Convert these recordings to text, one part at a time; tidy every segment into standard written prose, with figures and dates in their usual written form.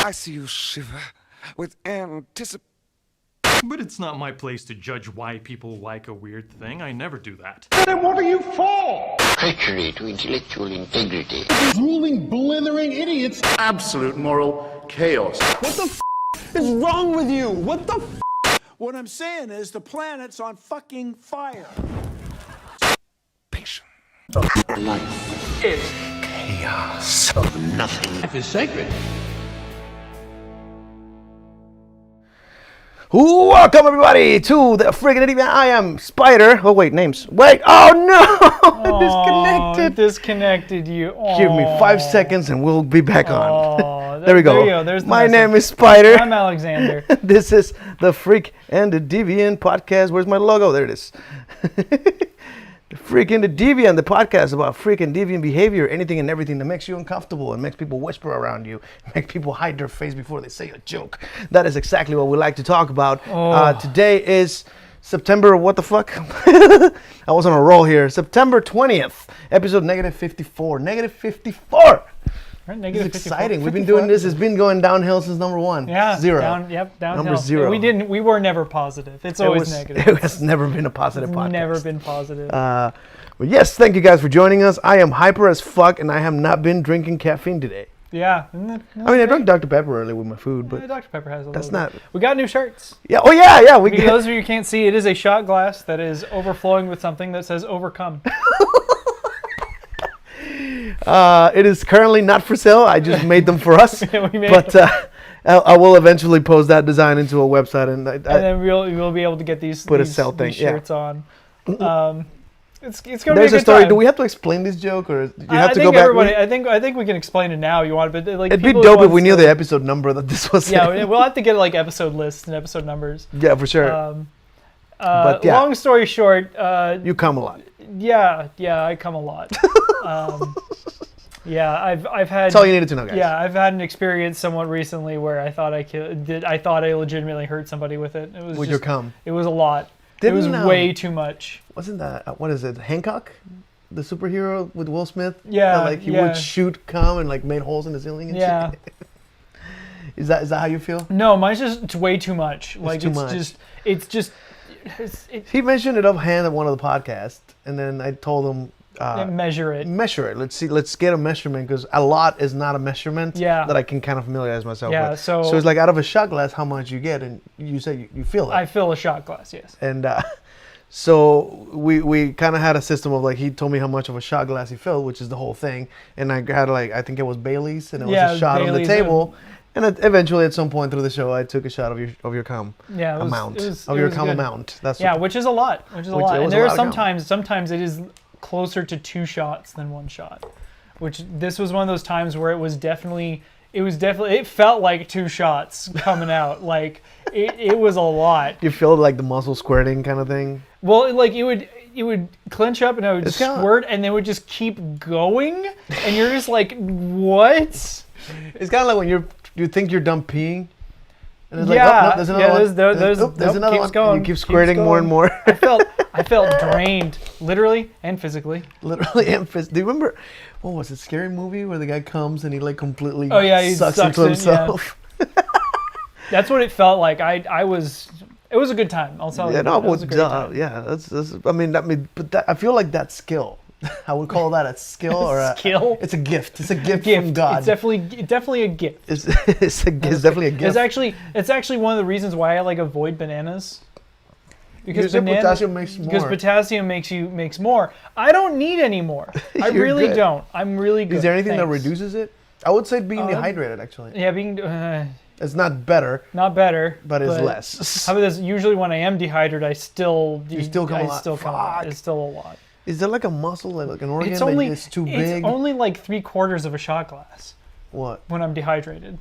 I see you shiver with anticipation. But it's not my place to judge why people like a weird thing. I never do that. Then what are you for? Treachery to intellectual integrity. Drooling, blithering idiots. Absolute moral chaos. What the is wrong with you? What the What I'm saying is the planet's on fucking fire. Patient. Life is chaos of nothing. Life is sacred. Welcome everybody to the friggin' Deviant. I am Spider. Oh wait, names. Wait. Oh no! Disconnected you. Give me 5 seconds and we'll be back on. There we go. There you go. There's the My message. name is Spider. I'm Alexander. This is the Freak and the Deviant podcast. Where's my logo? There it is. The Freak and the Deviant, the podcast about freak and deviant behavior, anything and everything that makes you uncomfortable and makes people whisper around you, make people hide their face before they say a joke. That is exactly what we like to talk about. Today is September, what the fuck? I was on a roll here. September 20th, episode negative 54. Negative 54! Right, It's exciting. We've been doing this. It's been going downhill since number one. Yeah. Zero. Downhill. Number zero. We were never positive. It's always negative. It has never been a positive podcast. Never been positive. But yes, thank you guys for joining us. I am hyper as fuck, and I have not been drinking caffeine today. Yeah. I mean, I drank Dr. Pepper earlier with my food, but Dr. Pepper has a that's little not. bit. We got new shirts. Yeah. Oh yeah. For those of you who can't see, it is a shot glass that is overflowing with something that says "overcome." It is currently not for sale. I just made them for us. We made But I will eventually post that design into a website, and and then we'll be able to get these shirts on. It's going to be a there's good a story. time. Do we have to explain this joke, or do you have I to think go back? everybody. I think we can explain it now. You want, but like It'd be people dope who if we wants knew to- the episode number that this was. Yeah, we'll have to get like episode lists and episode numbers. Yeah, for sure. But yeah. Long story short, You come a lot. yeah, I come a lot. Yeah, I've had. That's all you needed to know, guys. Yeah, I've had an experience somewhat recently where I thought I legitimately hurt somebody with it. It was With just, your cum. It was a lot. It was Didn't, way too much. Wasn't that what is it? Hancock, the superhero with Will Smith. Yeah, That, like he would shoot cum and like made holes in the ceiling and Yeah. shit. Is that how you feel? No, mine's just it's way too much. Too much. He mentioned it offhand at one of the podcasts, and then I told him. Measure it. Measure it. Let's get a measurement, because a lot is not a measurement that I can kind of familiarize myself with. So it's like out of a shot glass, how much you get, and you say you feel it. I fill a shot glass, yes. And so we kind of had a system of like, he told me how much of a shot glass he filled, which is the whole thing, and I had like, I think it was Bailey's, and it was a shot on the table. And eventually, at some point through the show, I took a shot of your cum amount. That's which is a lot. And there are sometimes it is closer to 2 shots than 1 shot, which this was one of those times where it felt like 2 shots coming out. Like it was a lot. You feel like the muscle squirting kind of thing. Well, like it would clench up and it would squirt, and then it would just keep going, and you're just like, what? It's kind of like when you think you're done peeing, and it's like, oh, no, there's another one. There's another one. Going, you keep squirting more and more. I felt drained, literally and physically. Literally and physically. Do you remember, what was it, Scary Movie, where the guy comes and he like completely he sucks into himself? Yeah. That's what it felt like. It was a good time. I'll tell you. No, it was a great time. Yeah, that's. But I feel like that skill. I would call that a skill or a skill. It's a gift. It's a gift from God. It's definitely a gift. It's definitely a gift. It's actually one of the reasons why I like avoid bananas. Because potassium makes more. Because potassium makes more. I don't need any more. I really don't. I'm really good. Is there anything that reduces it? I would say being dehydrated, actually. Yeah, being. It's not better. Not better. But it's less. How about this? Usually when I am dehydrated, You still come a lot. It's still a lot. Is there like a muscle, like an organ that's too big? It's only like 3/4 of a shot glass. What? When I'm dehydrated.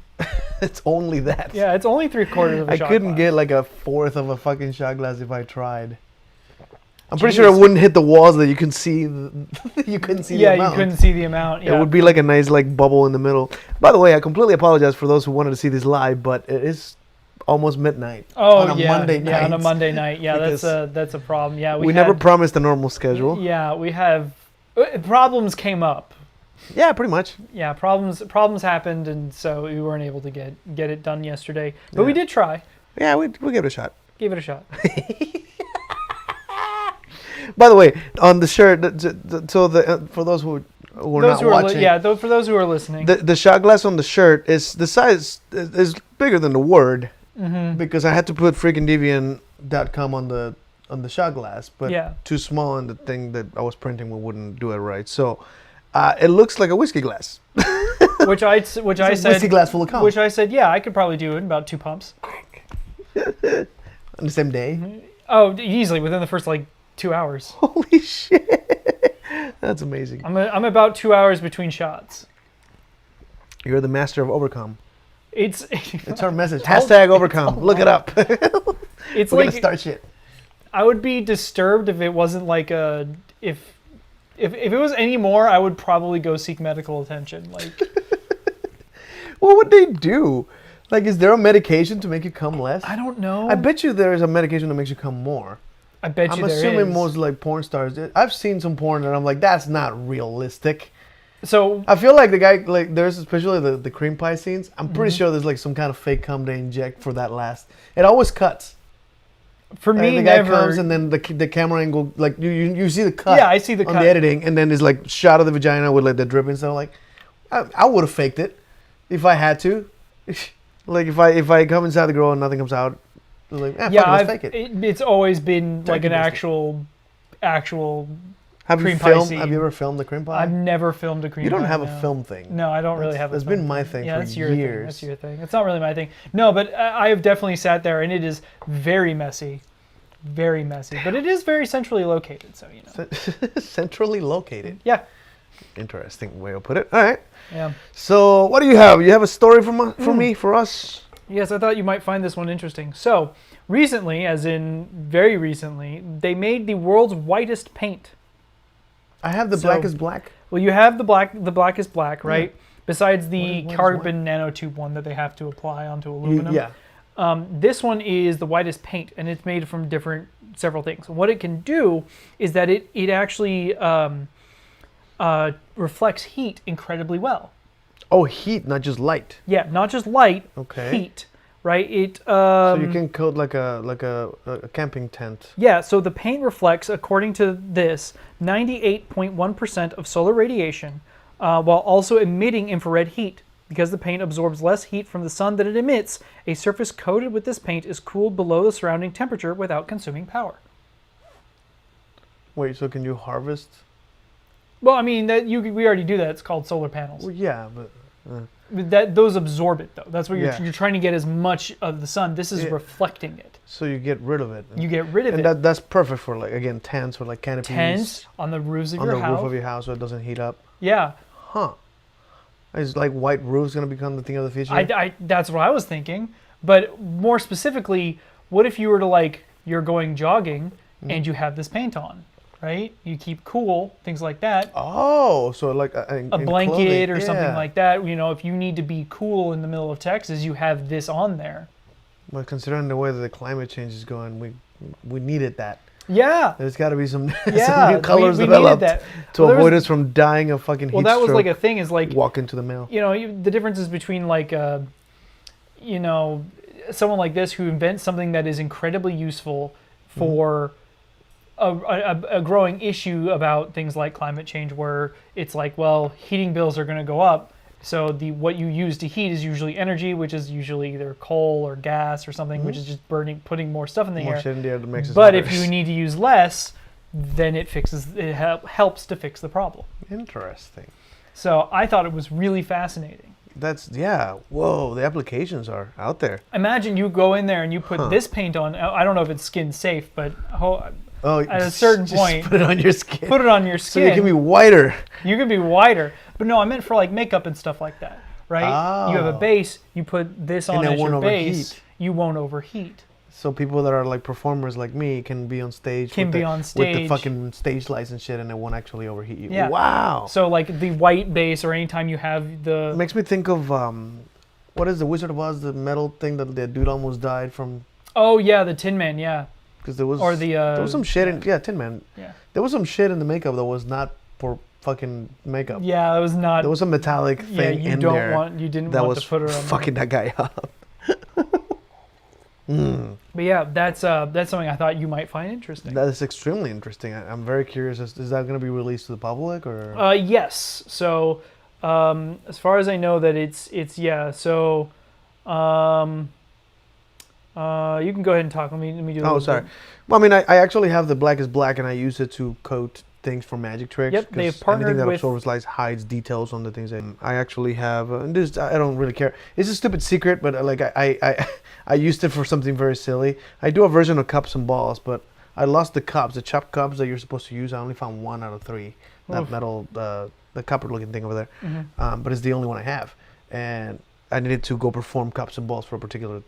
It's only that. Yeah, it's only 3/4 of a shot glass. I couldn't get like a 1/4 of a fucking shot glass if I tried. I'm pretty sure it wouldn't hit the walls that you can see. You couldn't see the amount. Yeah, you couldn't see the amount. Yeah. It would be like a nice like bubble in the middle. By the way, I completely apologize for those who wanted to see this live, but it is almost midnight. On a Monday night. Yeah, on a Monday night. Yeah, that's a problem. Yeah, we never promised a normal schedule. Yeah, we have problems came up. Yeah, pretty much. Yeah, problems happened, and so we weren't able to get it done yesterday. But we did try. Yeah, we gave it a shot. Gave it a shot. By the way, on the shirt, so for those who are not watching, for those who are listening, the shot glass on the shirt is the size is bigger than the word, because I had to put freaking Deviant.com on the shot glass, but too small, and the thing that I was printing wouldn't do it right. So it looks like a whiskey glass. which I said whiskey glass full of cum. Which I said, yeah, I could probably do it in about 2 pumps. On the same day? Oh, easily within the first 2 hours. Holy shit. That's amazing. I'm about 2 hours between shots. You're the master of overcome. It's our message. Hashtag overcome. Look it up. It's We're gonna start shit. I would be disturbed if it wasn't like a if it was any more, I would probably go seek medical attention. What would they do? Is there a medication to make you come less? I don't know. I bet you there is a medication that makes you come more. I bet you there is. I'm assuming most porn stars. I've seen some porn and I'm like, that's not realistic. So I feel like the guy, there's especially the cream pie scenes. I'm pretty sure there's some kind of fake cum they inject for that last. It always cuts. For me, the guy comes and then the camera angle, you see the cut. Yeah, I see the cut on the editing, and then there's shot of the vagina with the dripping stuff. I would have faked it if I had to. If I come inside the girl and nothing comes out, let's fake it. It's always been an actual Have cream you pie filmed? scene. Have you ever filmed the cream pie? I've never filmed a cream pie. You don't have no. a film thing. No, I don't really have. That's been my thing for that's your years. Thing. That's your thing. It's not really my thing. No, but I have definitely sat there, and it is very messy, very messy. But it is very centrally located, so you know. Centrally located. Yeah. Interesting way to put it. All right. Yeah. So what do you have? You have a story for me, for us? Yes, I thought you might find this one interesting. So recently, as in very recently, they made the world's whitest paint. I have the black is black. Well, you have the black is black, right? Yeah. Besides the carbon nanotube one that they have to apply onto aluminum. Yeah. This one is the whitest paint, and it's made from several things. What it can do is that it actually reflects heat incredibly well. Oh, heat, not just light. Yeah, not just light. Okay. Heat, right? So you can coat like a camping tent. Yeah. So the paint reflects, according to this, 98.1% of solar radiation, while also emitting infrared heat. Because the paint absorbs less heat from the sun than it emits, a surface coated with this paint is cooled below the surrounding temperature without consuming power. Wait, so can you harvest? Well, I mean we already do that. It's called solar panels. Well, yeah, but those absorb it though. That's what you're trying to get as much of the sun. This is reflecting it. So you get rid of it. You get rid of it. And that's perfect for tents or canopies. Tents on the roofs of on your the house. roof of your house so it doesn't heat up. Yeah. Huh. Is white roofs gonna become the thing of the future? That's what I was thinking. But more specifically, what if you were to you're going jogging and you have this paint on? Right? You keep cool, things like that. Oh, so a blanket or something like that. You know, if you need to be cool in the middle of Texas, you have this on there. Well, considering the way that the climate change is going, we needed that. Yeah. There's got to be some, yeah, some new colors we developed that. to avoid us from dying of fucking heat stroke. Well, that was a thing is walk into the mail. You know, the differences between someone like this who invents something that is incredibly useful for a growing issue about things like climate change, where it's heating bills are going to go up. So what you use to heat is usually energy, which is usually either coal or gas or something, which is just putting more stuff in the air. Shit in the air that makes it but worse. if you need to use less, then it helps to fix the problem. Interesting. So I thought it was really fascinating. Whoa, the applications are out there. Imagine you go in there and you put this paint on. I don't know if it's skin safe, but at a certain point, put it on your skin. Put it on your skin. So you can be whiter. You can be whiter. But no, I meant for makeup and stuff like that, right? Oh. You have a base, you put this on as your base, overheat. You won't overheat. So people that are performers like me can be on stage. With the fucking stage lights and shit, and it won't actually overheat you. Yeah. Wow. So the white base, or anytime you have the. It makes me think of what is the Wizard of Oz, the metal thing that the dude almost died from. Oh yeah, the Tin Man, yeah. Because there was there was some shit in Tin Man. Yeah. There was some shit in the makeup that was not for fucking makeup. Yeah, it was not. There was a metallic thing you in don't there. want. You didn't that want was to put her on. fucking that guy up. But yeah, that's something I thought you might find interesting. That is extremely interesting. I'm very curious. Is that going to be released to the public or? Yes. So, as far as I know, that it's yeah. So, you can go ahead and talk. Let me do. Oh, sorry. Well, I mean, I actually have the Black is Black, and I use it to coat things for magic tricks. Yep, they've 'cause partnered anything that with- absorbs light hides details on the things. And I actually have. And this I don't really care. It's a stupid secret, but like I used it for something very silly. I do a version of cups and balls, but I lost the cups, the chopped cups that you're supposed to use. I only found 1 out of 3. That Oof. metal, the copper-looking thing over there. But it's the only one I have, and I needed to go perform cups and balls for a particular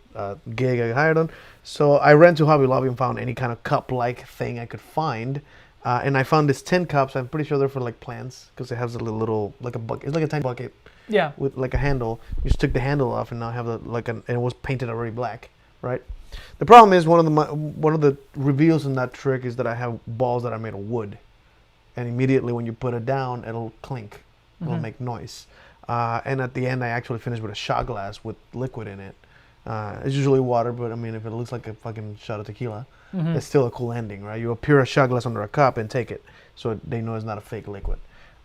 gig I hired on. So I ran to Hobby Lobby and found any kind of cup-like thing I could find. And I found these tin cups. I'm pretty sure they're for like plants because it has a little like a bucket. It's like a tiny bucket Yeah. with like a handle. You just took the handle off and now I have and it was painted already black, right? The problem is one of the reveals in that trick is that I have balls that are made of wood, and immediately when you put it down, it'll clink, it'll make noise. And at the end, I actually finished with a shot glass with liquid in it. It's usually water, but I mean, if it looks like a fucking shot of tequila, it's still a cool ending, right? You appear a shot glass under a cup and take it, so they know it's not a fake liquid.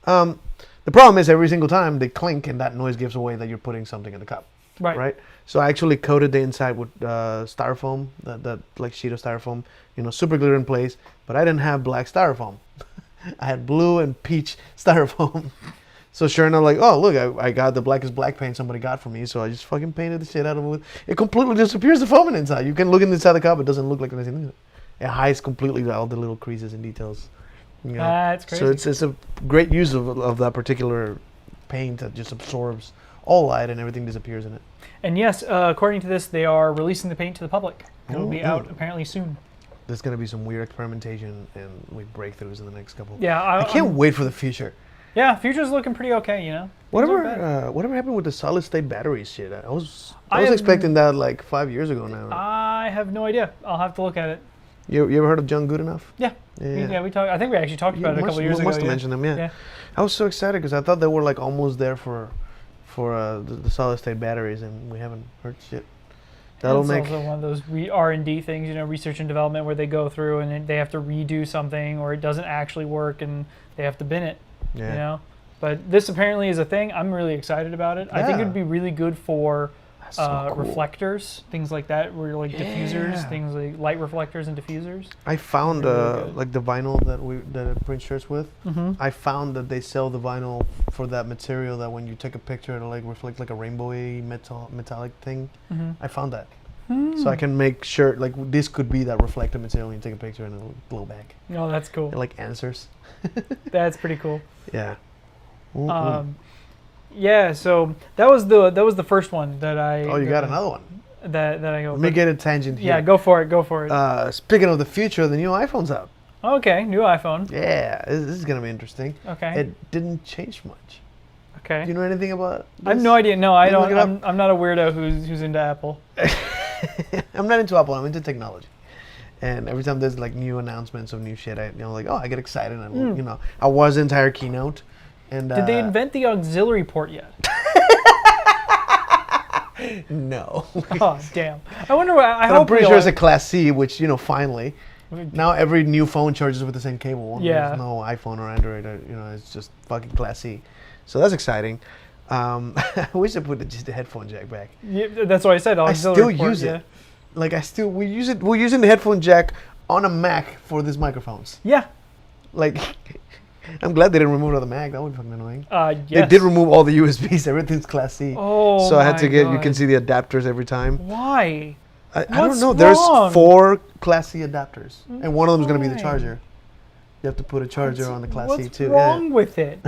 The problem is every single time they clink and that noise gives away that you're putting something in the cup, right? So I actually coated the inside with styrofoam, that like sheet of styrofoam, super glitter in place, but I didn't have black styrofoam. I had blue and peach styrofoam. So sure enough, like, oh, look, I got the Black is Black paint somebody got for me, so I just fucking painted the shit out of it. It completely disappears the foaming inside. You can look inside the cup, it doesn't look like anything. It hides completely all the little creases and details. That's crazy. So it's a great use of that particular paint that just absorbs all light and everything disappears in it. And yes, according to this, they are releasing the paint to the public. It will be out apparently soon. There's going to be some weird experimentation and breakthroughs in the next couple. Yeah, I can't wait for the future. Yeah, future's looking pretty okay, Whatever happened with the solid state battery shit? I was I have- expecting that like 5 years ago now. I have no idea. I'll have to look at it. You ever heard of John Goodenough? Yeah. We talked. I think we actually talked about it a couple years ago. Must have mentioned them, yeah. I was so excited because I thought they were like almost there for the solid state batteries, and we haven't heard shit. That'll it's make also one of those R&D things, research and development, where they go through and they have to redo something, or it doesn't actually work, and they have to bin it. Yeah. But this apparently is a thing. I'm really excited about it. I think Yeah. it'd be really good for so cool. reflectors, things like that, where like diffusers, things like light reflectors and diffusers. I found Really good. like the vinyl that I print shirts with. I found that they sell the vinyl for that material that when you take a picture it'll like reflect like a rainbowy metallic thing. I found that. So I can make sure like this could be that reflective material when you take a picture and it'll glow back. Oh, that's cool. It like answers. That's pretty cool. Yeah. Yeah, so that was the first one that I. Oh, you got another one. That I go. Let me get a tangent here. Yeah, go for it. Speaking of the future, the new iPhone's out. Okay, new iPhone. Yeah, this is gonna be interesting. Okay. It didn't change much. Okay. Do you know anything about this? I have no idea. No, I You look don't. it up? I'm not a weirdo who's into Apple. I'm not into Apple. I'm into technology. And every time there's like new announcements of new shit, I I get excited. And I watch the entire keynote. And Did they invent the auxiliary port yet? No. Oh damn! I wonder. I But hope I'm pretty we sure all- it's a Class C, which Finally. Now every new phone charges with the same cable. Yeah. There's no iPhone or Android. It's just fucking Class C. So that's exciting. I wish I put just the headphone jack back. Yeah, that's what I said. I Auxiliary still port, use yeah. it. Like we use it. We're using the headphone jack on a Mac for these microphones. Yeah. Like, I'm glad they didn't remove it on the Mac. That would be fucking annoying. Yes. They did remove all the USBs. Everything's Class C. Oh, so I had my to get. You God. can see the adapters every time. Why? I don't What's know. There's wrong? 4 Class C adapters, and one of them is going to be the Why? charger. You have to put a charger on the Class C too. What's wrong with it?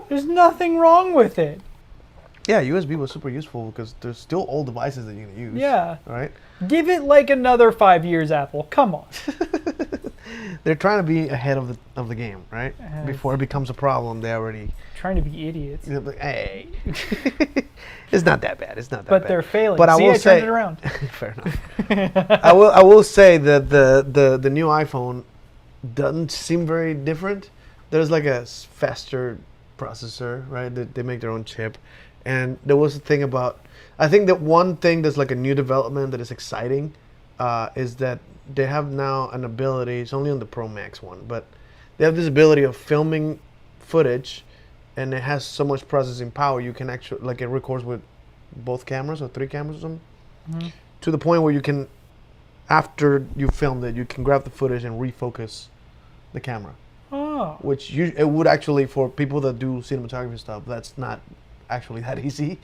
There's nothing wrong with it. Yeah, USB was super useful because there's still old devices that you're going to use. Yeah. Right? Give it like another 5 years, Apple. Come on. They're trying to be ahead of the game, right? Before it becomes a problem, they already. Trying to be idiots. Hey, it's not that bad. It's not that But bad. they're failing. But I See, will I say, turned it around. fair enough. I will say that the new iPhone doesn't seem very different there's like a faster processor, right? They make their own chip, and there was a thing about. I think that one thing that's like a new development that is exciting is that they have now an ability. It's only on the Pro Max one, but they have this ability of filming footage, and it has so much processing power. You can actually like it records with both cameras or 3 cameras or something, to the point where you can, after you filmed it, you can grab the footage and refocus the camera. Oh. Which it would actually, for people that do cinematography stuff, that's not actually that easy.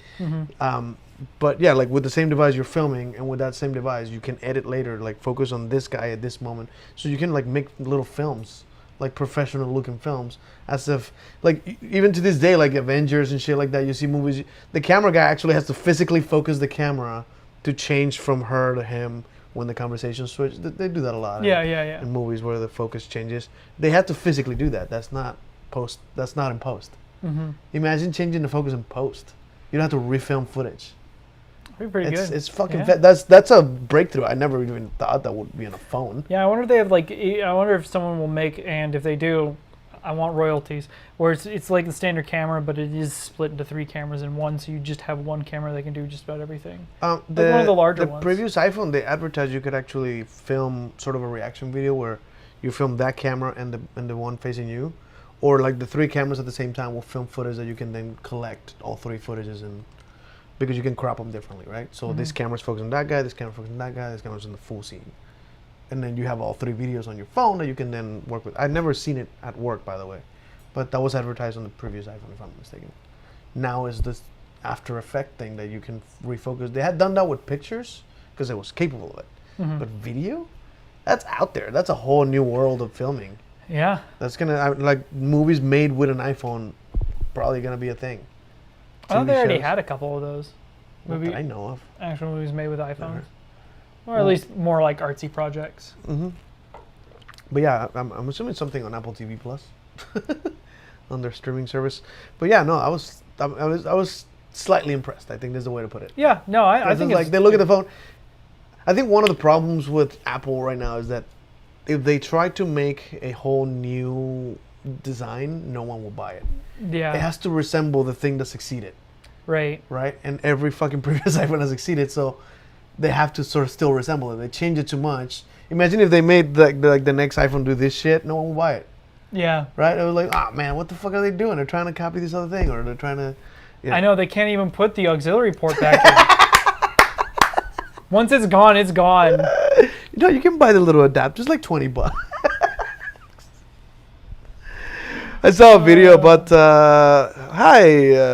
But yeah, like with the same device you're filming, and with that same device you can edit later, like focus on this guy at this moment. So you can like make little films, like professional looking films, as if like even to this day, like Avengers and shit like that, you see movies, the camera guy actually has to physically focus the camera to change from her to him when the conversation switches. They do that a lot. Yeah. In movies where the focus changes, they have to physically do that. That's not in post. Imagine changing the focus in post. You'd have to refilm footage. Pretty good. It's fucking that's a breakthrough. I never even thought that would be on a phone. Yeah, I wonder if they have like. I wonder if someone will make, and if they do, I want royalties. Where it's like the standard camera, but it is split into 3 cameras in one, so you just have one camera that can do just about everything. Like one of the larger ones. The previous iPhone, they advertised you could actually film sort of a reaction video where you film that camera and the one facing you, or like the 3 cameras at the same time will film footage that you can then collect all 3 footages and. Because you can crop them differently, right? So this camera's focused on that guy, this camera focused on that guy, this camera's on the full scene. And then you have all 3 videos on your phone that you can then work with. I've never seen it at work, by the way. But that was advertised on the previous iPhone, if I'm not mistaken. Now is this After Effect thing that you can refocus. They had done that with pictures, because it was capable of it. But video? That's out there. That's a whole new world of filming. Yeah. That's gonna, like, movies made with an iPhone, probably gonna be a thing. I thought they already shows. had a couple of those. Not that I know of. Actual movies made with iPhones. Or at least more like artsy projects. But yeah, I'm assuming something on Apple TV Plus, on their streaming service. But yeah, no, I was slightly impressed. I think there's a way to put it. Yeah, no, I think it's like they look at the phone. I think one of the problems with Apple right now is that if they try to make a whole new design, no one will buy it. Yeah. It has to resemble the thing that succeeded. Right. Right? And every fucking previous iPhone has succeeded, so they have to sort of still resemble it. They change it too much. Imagine if they made the next iPhone do this shit, no one will buy it. Yeah. Right? It was like, oh man, what the fuck are they doing? They're trying to copy this other thing, or they're trying to. Yeah. I know, they can't even put the auxiliary port back in. Once it's gone, it's gone. You can buy the little adapter, it's like $20. I saw a video about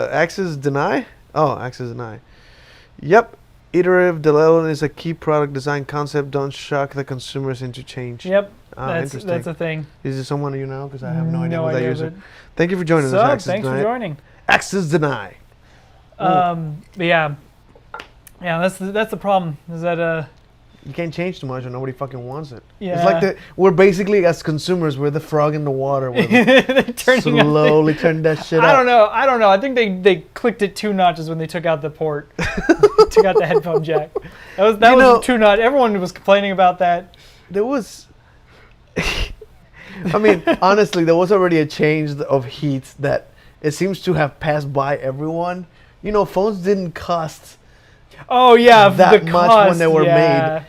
access deny. Oh, access deny. Yep, iterative development is a key product design concept. Don't shock the consumers into change. Yep, interesting. that's a thing. Is this someone you know? Because I have no idea what that idea, user. Thank you for joining us. Access thanks deny. for joining. Access deny. But yeah, that's the problem. Is that you can't change too much, and nobody fucking wants it. Yeah. It's like we're basically, as consumers, we're the frog in the water. they're Slowly turn that shit up. I don't know. I think they clicked it 2 notches when they took out the port, took out the headphone jack. That was 2 notch. Everyone was complaining about that. There was. I mean, honestly, there was already a change of heat that it seems to have passed by everyone. You know, phones didn't cost. Oh yeah, that the much cost, when they were yeah. made.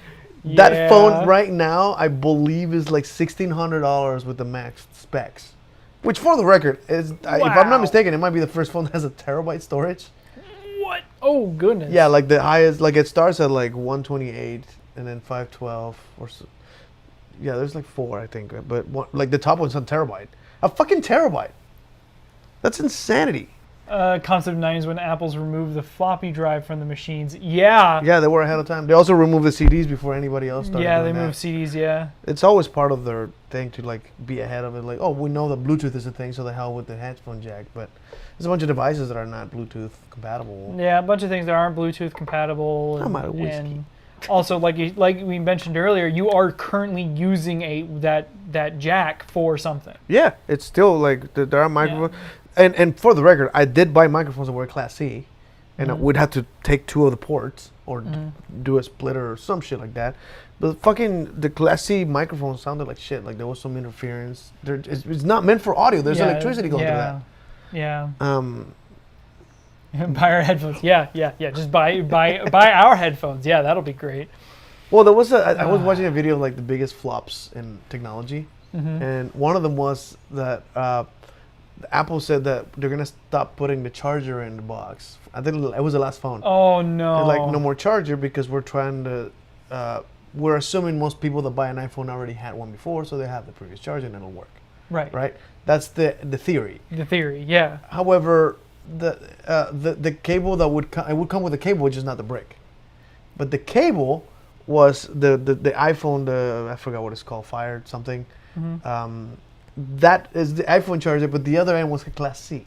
That phone right now, I believe, is like $1,600 with the max specs. Which, for the record, is if I'm not mistaken, it might be the first phone that has a terabyte storage. What? Oh goodness. Yeah, like the highest, like it starts at like 128 and then 512 or so. Yeah, there's like 4, I think, but like the top one's on terabyte. A fucking terabyte. That's insanity. Concept 9 is when Apple's removed the floppy drive from the machines. Yeah. Yeah, they were ahead of time. They also removed the CDs before anybody else started. Yeah, they doing moved that. CDs. Yeah. It's always part of their thing to like be ahead of it. Like, oh, we know that Bluetooth is a thing, so the hell with the headphone jack. But there's a bunch of devices that are not Bluetooth compatible. Yeah, a bunch of things that aren't Bluetooth compatible. I'm out of whiskey. And also, like we mentioned earlier, you are currently using that jack for something. Yeah, it's still like there are microphones. And for the record, I did buy microphones that were Class C, and we'd have to take 2 of the ports or do a splitter or some shit like that. But fucking the Class C microphone sounded like shit. Like there was some interference. It's not meant for audio. There's electricity going through that. Yeah. Um, Buy our headphones. Yeah. Just buy our headphones. Yeah, that'll be great. Well, there was I was watching a video of like the biggest flops in technology, and one of them was that Apple said that they're gonna stop putting the charger in the box. I think it was the last phone. Oh no! They're like no more charger because we're trying to. We're assuming most people that buy an iPhone already had one before, so they have the previous charger and it'll work. Right. Right. That's the theory. The theory, yeah. However, the cable that would it would come with a cable, which is not the brick, but the cable was the iPhone. I forgot what it's called, Fire something. That is the iPhone charger, but the other end was a Class C.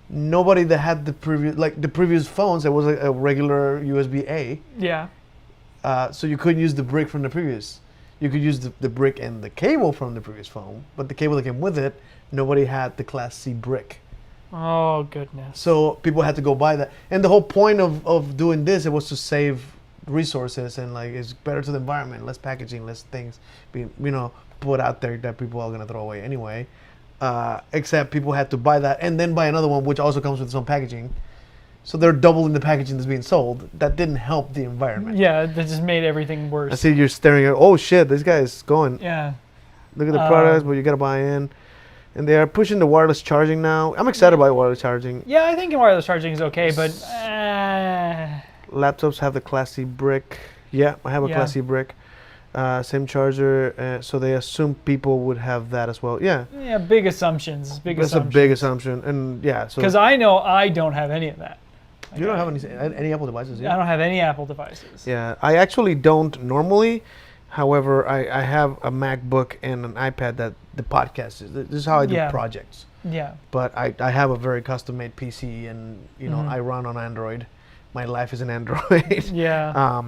Nobody that had the previous phones, it was a regular USB A. Yeah. So you couldn't use the brick from the previous. You could use the brick and the cable from the previous phone, but the cable that came with it, nobody had the Class C brick. Oh goodness. So people had to go buy that. And the whole point of doing this, it was to save resources and like it's better to the environment, less packaging, less things being put out there that people are gonna throw away anyway. Except people had to buy that and then buy another one, which also comes with its own packaging. So they're doubling the packaging that's being sold. That didn't help the environment. Yeah, that just made everything worse. I see you're staring at, oh shit, this guy is going. Yeah. Look at the products, but you gotta buy in. And they are pushing the wireless charging now. I'm excited about wireless charging. Yeah, I think wireless charging is okay, but... Laptops have the Class C brick. Yeah, I have a Class C brick. Same charger, so they assume people would have that as well. Yeah. Yeah, big assumptions. That's a big assumption, and yeah. So because I know I don't have any of that. You don't have any Apple devices? Yeah? I don't have any Apple devices. Yeah, I actually don't normally. However, I have a MacBook and an iPad that the podcast is. This is how I do projects. Yeah. But I have a very custom-made PC, and I run on Android. My life is an Android. Yeah.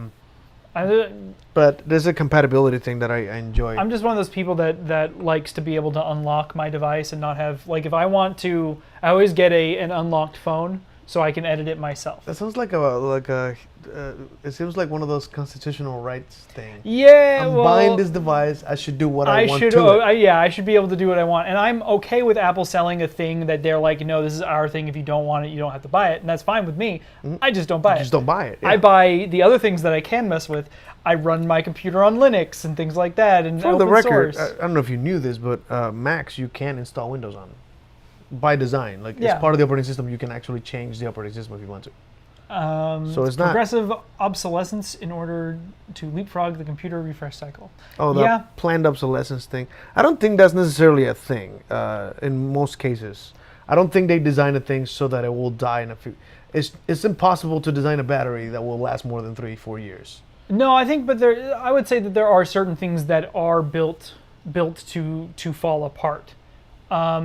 But there's a compatibility thing that I enjoy. I'm just one of those people that likes to be able to unlock my device and not have, like, if I want to, I always get an unlocked phone so I can edit it myself. That sounds like it seems like one of those constitutional rights thing. Yeah, I'm buying this device. I should do what I want to it. Yeah, I should be able to do what I want. And I'm okay with Apple selling a thing that they're like, no, this is our thing. If you don't want it, you don't have to buy it. And that's fine with me. I just don't buy it. Just don't buy it. Yeah. I buy the other things that I can mess with. I run my computer on Linux and things like that. And for the record, source. I don't know if you knew this, but Macs you can install Windows on. By design, like as part of the operating system, you can actually change the operating system if you want to. So it's not progressive obsolescence in order to leapfrog the computer refresh cycle. Oh, the planned obsolescence thing. I don't think that's necessarily a thing in most cases. I don't think they design a thing so that it will die in a few. It's impossible to design a battery that will last more than 3-4 years. No, I think, but I would say that there are certain things that are built to fall apart.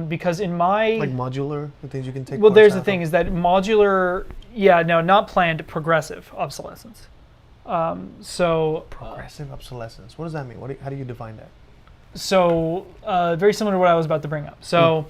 Because in my... Like modular, the things you can take... Well, there's the thing, is that modular... Yeah, no, not planned, progressive obsolescence. Progressive obsolescence. What does that mean? How do you define that? So, very similar to what I was about to bring up. So,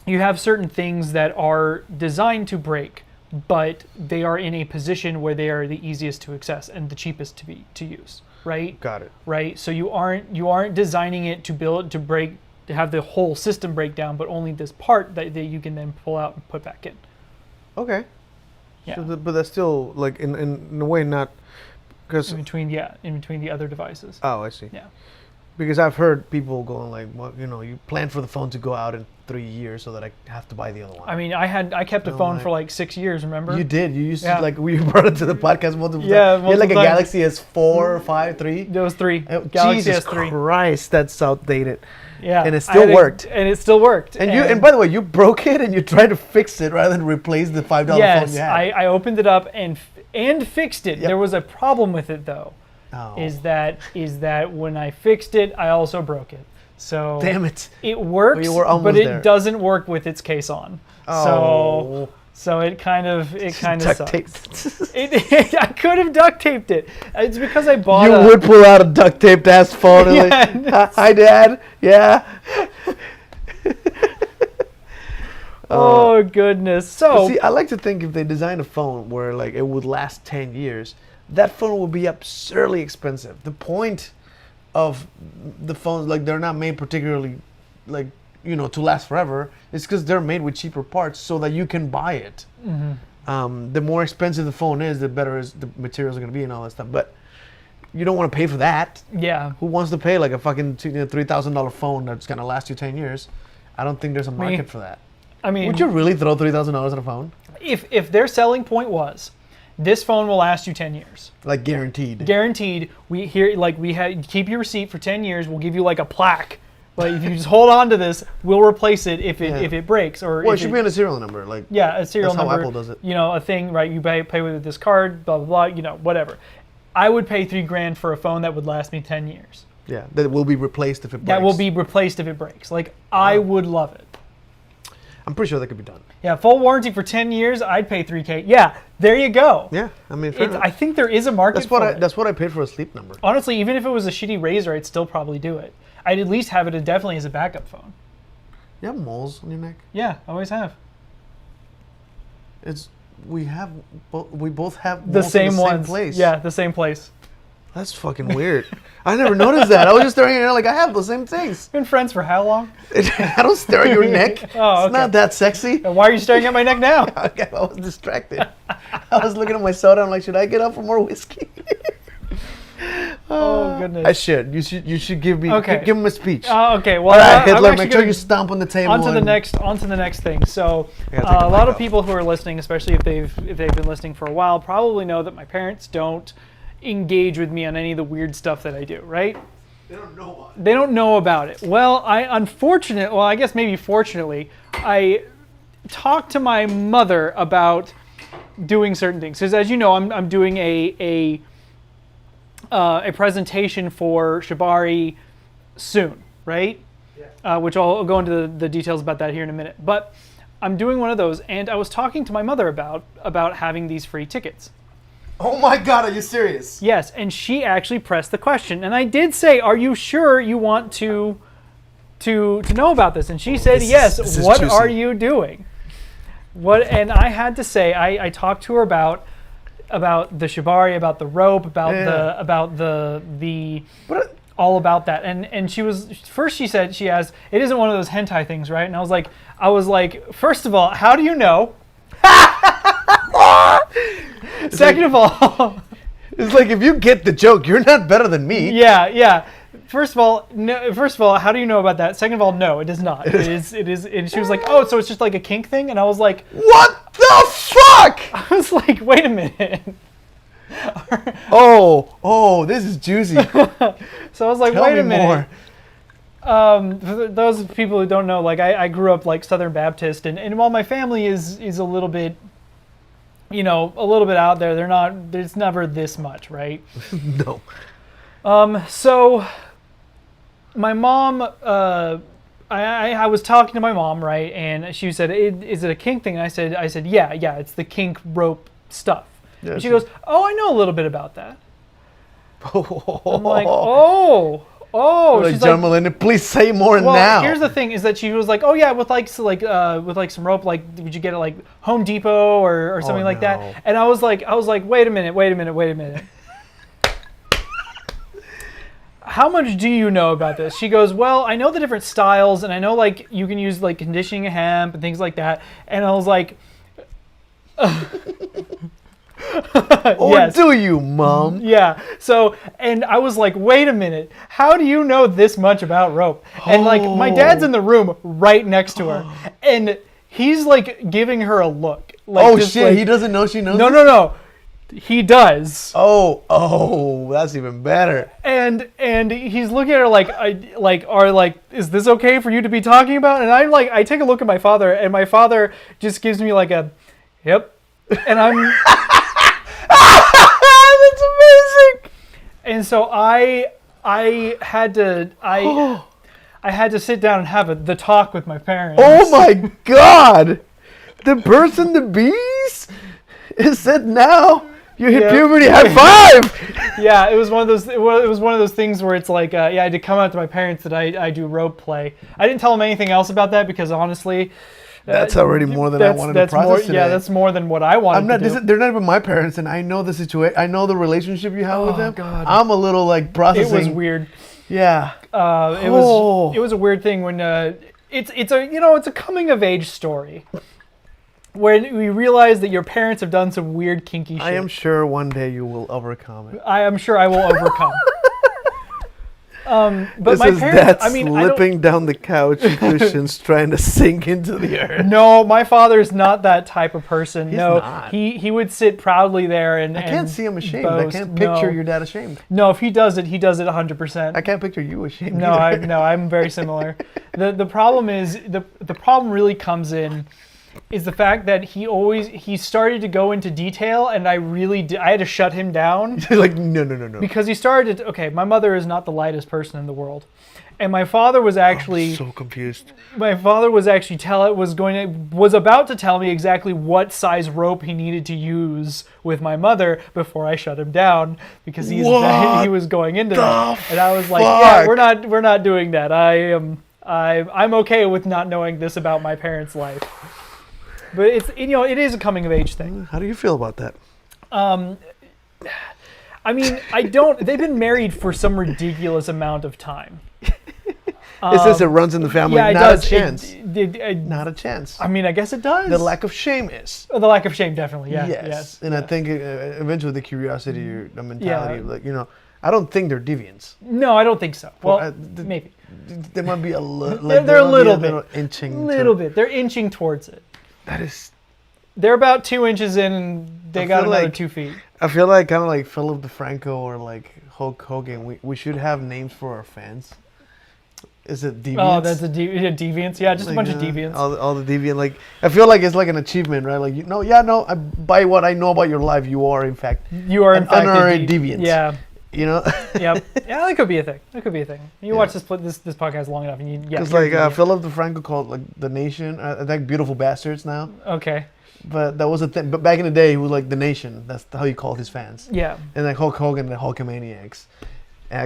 you have certain things that are designed to break, but they are in a position where they are the easiest to access and the cheapest to use, right? Got it. Right? So you aren't designing it to break... to have the whole system break down, but only this part that you can then pull out and put back in. Okay. Yeah. So but that's still like in a way not because in between the other devices. Oh, I see. Yeah. Because I've heard people going like, well, you plan for the phone to go out in 3 years so that I have to buy the other one. I mean, I kept a phone for like 6 years. Remember? You did. You used to like we brought it to the podcast multiple times. Yeah, you had like a Galaxy S4 or 5, 3. There was 3. Galaxy Jesus S3. Christ, that's outdated. Yeah, and it still worked. And by the way, you broke it and you tried to fix it rather than replace the $5 phone you had. Yes, I opened it up and fixed it. Yep. There was a problem with it though. Oh. Is that when I fixed it, I also broke it. So damn it. It works, but it doesn't work with its case on. Oh. So it kind of sucks. I could have duct taped it. It's because I bought. You would pull out a duct taped ass phone and like, hi Dad, yeah. Oh goodness. But So see, I like to think if they design a phone where like it would last 10 years, that phone would be absurdly expensive. The point of the phones, like they're not made particularly like, to last forever. It's because they're made with cheaper parts so that you can buy it. The more expensive the phone is, the better the materials are going to be and all that stuff. But you don't want to pay for that. yeah. Who wants to pay like a fucking $3,000 phone that's going to last you 10 years? I don't think there's a market for that. I mean, Would you really throw $3,000 at a phone? if their selling point was this phone will last you 10 years. Like guaranteed. Guaranteed. Keep your receipt for 10 years. We'll give you like a plaque. Like if you just hold on to this, we'll replace it if it breaks or Well, it if should be on a serial number. Like a serial that's number. how Apple does it. A thing, right? You pay with this card, blah blah blah. Whatever. I would pay $3,000 for a phone that would last me 10 years. Yeah, that will be replaced if it breaks. That will be replaced if it breaks. Like I would love it. I'm pretty sure that could be done. Yeah, full warranty for 10 years, I'd pay $3,000. Yeah, there you go. Yeah, I mean, fair enough. I think there is a market for it. That's what I paid for a Sleep Number. Honestly, even if it was a shitty Razor, I'd still probably do it. I'd at least have it definitely as a backup phone. You have moles on your neck? Yeah, I always have. We both have The moles same in the ones. same place. Yeah, the same place. That's fucking weird. I never noticed that. I was just staring at it like I have the same things. Been friends for how long? I don't stare at your neck. Oh, It's not that sexy. Why are you staring at my neck now? Okay, I was distracted. I was looking at my soda. I'm like, should I get up for more whiskey? Oh goodness. I should. You should give me. Okay. Give him a speech. Okay. Well, All right, I'm Hitler. actually Make sure gonna- you stomp on the table. On to the next thing. So Yeah, take a a lot bite of people who are listening, especially if they've been listening for a while, probably know that my parents don't engage with me on any of the weird stuff that I do. Right? They don't know about it. Well, I guess maybe fortunately, I talked to my mother about doing certain things. Because as you know, I'm doing a presentation for Shibari soon, right? Yeah. Which I'll go into the details about that here in a minute. But I'm doing one of those, and I was talking to my mother about having these free tickets. Oh my God, are you serious? Yes, and she actually pressed the question, and I did say, "Are you sure you want to know about this?" And she said, "Yes." This is what juicy. are you doing? And I had to say, I talked to her about the shibari, about the rope, about the all about that. And she said, she asked, "It isn't one of those hentai things, right?" And I was like, first of all, how do you know? Second of all, It's like if you get the joke, you're not better than me. yeah. First of all, how do you know about that? Second of all, no, it is not. It is. And she was like, "Oh, so it's just like a kink thing?" And I was like, What the fuck? I was like, "Wait a minute." Oh, this is juicy. So I was like, Tell "Wait me a minute." more. For those people who don't know, like I grew up like Southern Baptist, and while my family is a little bit, a little bit out there, there's never this much, right? No. So my mom, I was talking to my mom, right, and she said, "Is it a kink thing?" And I said, yeah, it's the kink rope stuff. Yeah, and she goes, "Oh, I know a little bit about that." I'm like, oh. Like, She's John like, Melinda, please say more well, now. here's the thing: is that she was like, "Oh yeah, with some rope, like would you get it like Home Depot or something like no. that?" And I was like, wait a minute. How much do you know about this? She goes, "Well, I know the different styles, and I know like you can use like conditioning hemp and things like that." And I was like, Or yes. do you, Mom? Yeah. So, and I was like, wait a minute. How do you know this much about rope? And like, my dad's in the room right next to her, and he's like giving her a look. Like, Oh just, shit, like, he doesn't know she knows. No. He does. Oh, that's even better. And he's looking at her like, is this okay for you to be talking about? And I take a look at my father, and my father just gives me like a, yep. And I'm. That's amazing. And so I had to sit down and have the talk with my parents. Oh my God, the birds and the bees. It said now you hit Yeah. puberty. High five. Yeah, it was one of those. It was one of those things where it's like, I had to come out to my parents that I do rope play. I didn't tell them anything else about that because honestly, That's already more than I wanted to process more, today. Yeah, that's more than what I wanted I'm not. to do. They're not even my parents, and I know the situation. I know the relationship you have with them. God. I'm a little like processing. It was weird. Yeah. It was a weird thing when it's a coming of age story. When we realize that your parents have done some weird kinky shit. I am sure one day you will overcome it. I am sure I will overcome. But This my is parents, Dad I mean, I don't, slipping down the couch and Christian's trying to sink into the earth. no, my father's not that type of person. He's no, not. he would sit proudly there and I can't see him ashamed. I boast. can't picture No. your dad ashamed. No, if he does it 100%. I can't picture you ashamed. No, either. I'm very similar. The problem is the problem really comes in is the fact that he started to go into detail, and I had to shut him down Like no. because he started to, okay, my mother is not the lightest person in the world. And my father was actually So confused. my father was actually was about to tell me exactly what size rope he needed to use with my mother before I shut him down because he was going into that. And I was like, yeah, we're not doing that. I'm okay with not knowing this about my parents' life. But it is a coming of age thing. How do you feel about that? I mean, they've been married for some ridiculous amount of time. It says it runs in the family. Yeah, it not does. a chance. Not a chance. I mean, I guess it does. The lack of shame is. The lack of shame, definitely. Yeah. Yes. And I think eventually the curiosity, the mentality, Yeah. like I don't think they're deviants. No, I don't think so. Well, maybe. There might be a little. They're a little bit. Inching. Little bit. They're inching towards it. That is. They're about 2 inches in, and they got feel another like- 2 feet. I feel like kind of like Philip DeFranco or like Hulk Hogan. We should have names for our fans. Is it deviants? Oh, that's deviants. Yeah, just a bunch of deviants. All the deviant. Like I feel like it's like an achievement, right? Like by what I know about your life, you are in fact. You are in an fact honorary deviant. Yeah. You know. Yep. Yeah, that could be a thing. You watch this podcast long enough, and Because you're a deviant. Philip DeFranco called like the Nation. I think Beautiful Bastards now. Okay. But that was a thing. But back in the day, he was like the Nation. That's how he called his fans. Yeah. And like Hulk Hogan, the Hulkamaniacs.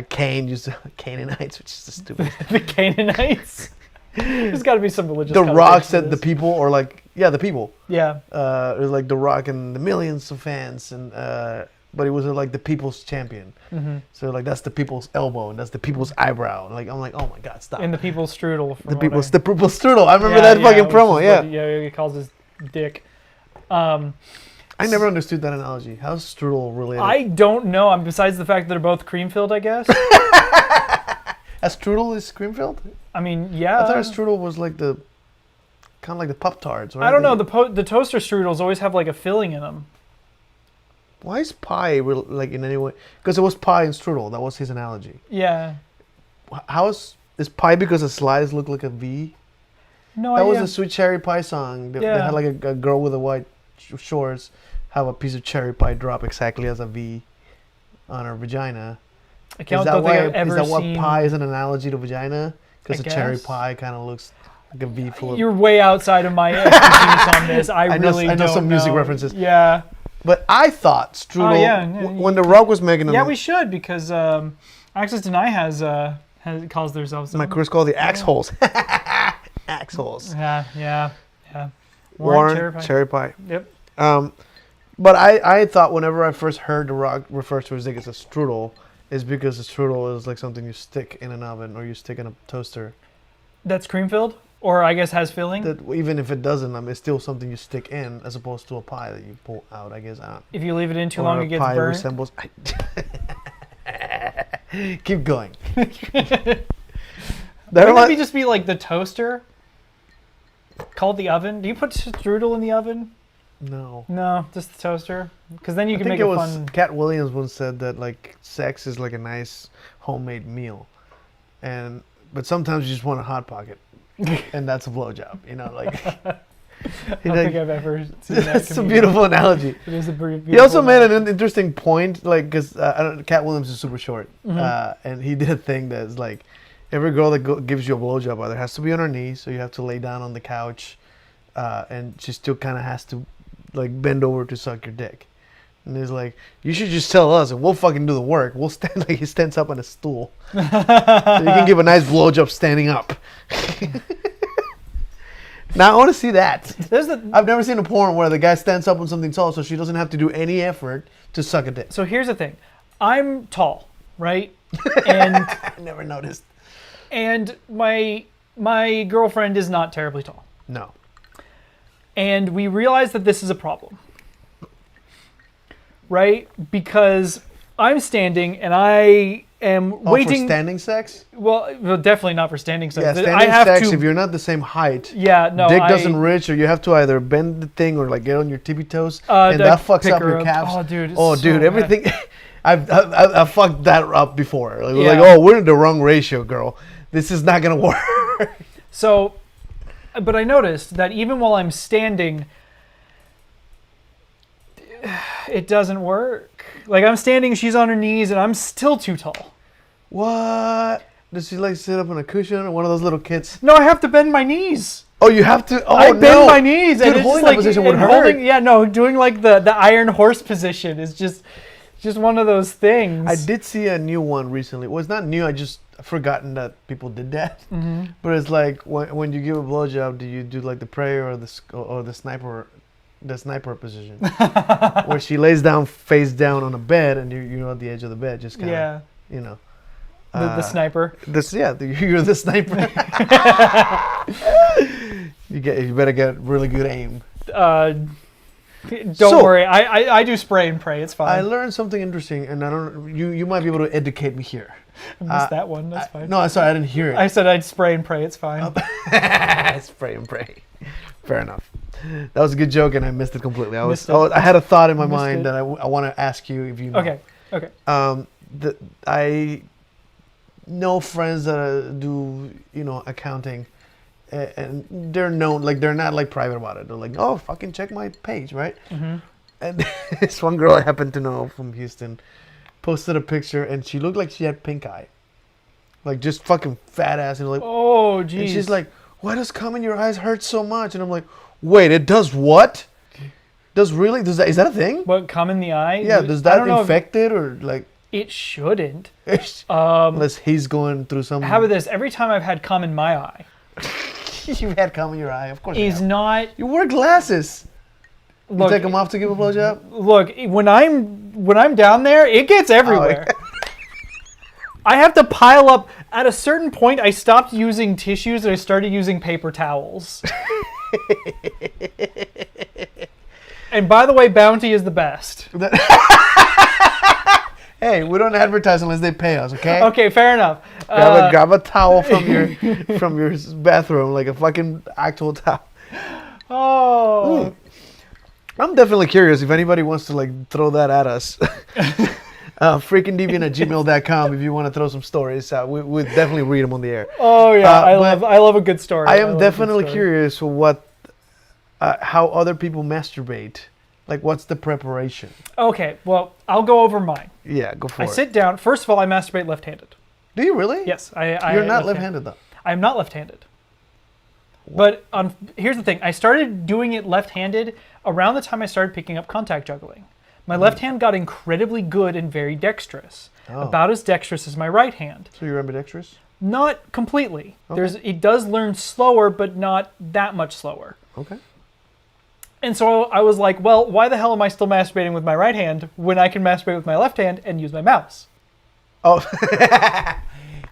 Kane used to Canaanites, which is the stupidest. The Canaanites. There's got to be some religious. The Rock connotation to said the this. people, or like the people. Yeah. It was like The Rock and the millions of fans, and but it was like the people's champion. Mm-hmm. So like that's the people's elbow, and that's the people's eyebrow. Like I'm like, oh my god, stop. And the people's strudel. the people's strudel. I remember that fucking promo. Yeah. He calls his dick. I never understood that analogy. How's strudel related? I don't know. Besides the fact that they're both cream filled, I guess. A strudel is cream filled? I mean, yeah. I thought a strudel was like the kind of like the Pop Tarts. Right? I don't know. The toaster strudels always have like a filling in them. Why is pie like in any way? Because it was pie and strudel. That was his analogy. Yeah. How is pie because the slides look like a V? No That idea. was a Sweet Cherry Pie song. They Yeah. had like a girl with a white shorts have a piece of cherry pie drop exactly as a V on her vagina. I Is don't that think why? I've ever Is that what seen. pie is an analogy to vagina? Because I a cherry guess. pie kind of looks like a V full of. You're way outside of my expertise on this. I know- really I know don't some music references. Yeah. But I thought strudel. yeah, when The Rock was making them. Yeah, we should because Access Deny has calls themselves. My crew's called the Axe Holes. Axe Holes. Yeah. Warren cherry pie. Yep. But I thought whenever I first heard The Rock refer to his dick as a strudel, is because a strudel is like something you stick in an oven or you stick in a toaster. That's cream filled, or I guess has filling. That even if it doesn't, it's still something you stick in as opposed to a pie that you pull out. I guess out. If you leave it in too Or long, a it gets pie burnt. resembles. Keep going. Wouldn't it be just be like the toaster? Called the oven. Do you put strudel in the oven? No. No, just the toaster. Because then you I can think make it a was fun. Cat Williams once said that like sex is like a nice homemade meal, but sometimes you just want a hot pocket, and that's a blowjob. You know, like. I don't think I've ever seen that. That's a comedian. beautiful analogy. It is a beautiful. He also made analogy. an interesting point, like, because Cat Williams is super short, and he did a thing that's like, every girl that gives you a blowjob either has to be on her knees, so you have to lay down on the couch, and she still kind of has to, like, bend over to suck your dick. And he's like, you should just tell us, and we'll fucking do the work. We'll stand like he stands up on a stool, so you can give a nice blowjob standing up. Now I want to see that. There's the. I've never seen a porn where the guy stands up on something tall, so she doesn't have to do any effort to suck a dick. So here's the thing, I'm tall, right? And I never noticed. and my girlfriend is not terribly tall, No. and we realize that this is a problem, right? Because I'm standing and I am waiting. For standing sex? Well, definitely not for standing sex. Yeah, standing I have sex, to. if you're not the same height, Yeah, no. dick doesn't reach, or you have to either bend the thing or like get on your tippy toes, like, and that fucks pick up her your up. calves. Oh, dude. It's Oh, so dude, bad. everything. I've fucked that up before. Like, we're Yeah. like, oh, we're in the wrong ratio, girl. This is not gonna work. So, but I noticed that even while I'm standing, it doesn't work. Like I'm standing, she's on her knees, and I'm still too tall. What? Does she like sit up on a cushion or one of those little kids? No, I have to bend my knees. Oh, you have to. Oh, I bend no. my knees, Dude, and it's holding just that like position would and hurt. holding. Yeah, no, doing like the iron horse position is just one of those things. I did see a new one recently. Well, it's not new. I just forgotten that people did that. Mm-hmm. But it's like when you give a blowjob, do you do like the prayer or the sniper position, where she lays down face down on a bed and you're at the edge of the bed, just kind of Yeah. you know. The sniper. You're the sniper. you better get really good aim. Don't worry, I do spray and pray. It's fine. I learned something interesting, and I don't. You might be able to educate me here. I missed that one. That's fine. No, sorry, I didn't hear it. I said I'd spray and pray. It's fine. Spray and pray. Fair enough. That was a good joke, and I missed it completely. I had a thought in my mind that I want to ask you if you know. Okay. I know friends that do accounting, and they're known, like they're not like private about it. They're like, oh, fucking check my page, right? Mm-hmm. And this one girl I happen to know from Houston posted a picture, and she looked like she had pink eye, like just fucking fat ass, and like, Oh, geez. and she's like, why does cum in your eyes hurt so much? And I'm like, wait, it does what? Is that a thing? What, cum in the eye? Yeah, does I that don't know if- infect it or like? It shouldn't. Unless he's going through some. How about this? Every time I've had cum in my eye, You've had cum in your eye, of course. is not. You wear glasses. Look, You take them off to give a blowjob. Look, when I'm down there, it gets everywhere. I have to pile up. At a certain point, I stopped using tissues and I started using paper towels. And by the way, Bounty is the best. Hey, we don't advertise unless they pay us, okay? Okay, fair enough. Grab a towel from your bathroom, like a fucking actual towel. Oh. I'm definitely curious if anybody wants to like throw that at us. Freakingdeviant@gmail.com if you want to throw some stories out. We'd definitely read them on the air. Oh yeah, I but love a good story. I love am a good definitely story. curious how other people masturbate. Like, what's the preparation? Okay, well, I'll go over mine. Yeah, go for I it. sit down. First of all, I masturbate left-handed. Do you really? Yes, You're not left-handed though. I'm not left-handed. But here's the thing. I started doing it left-handed around the time I started picking up contact juggling. My left hand got incredibly good and very dexterous. About as dexterous as my right hand. So you're ambidextrous? Not completely. Okay. It does learn slower, but not that much slower. Okay. And so I was like, well, why the hell am I still masturbating with my right hand when I can masturbate with my left hand and use my mouse? Oh.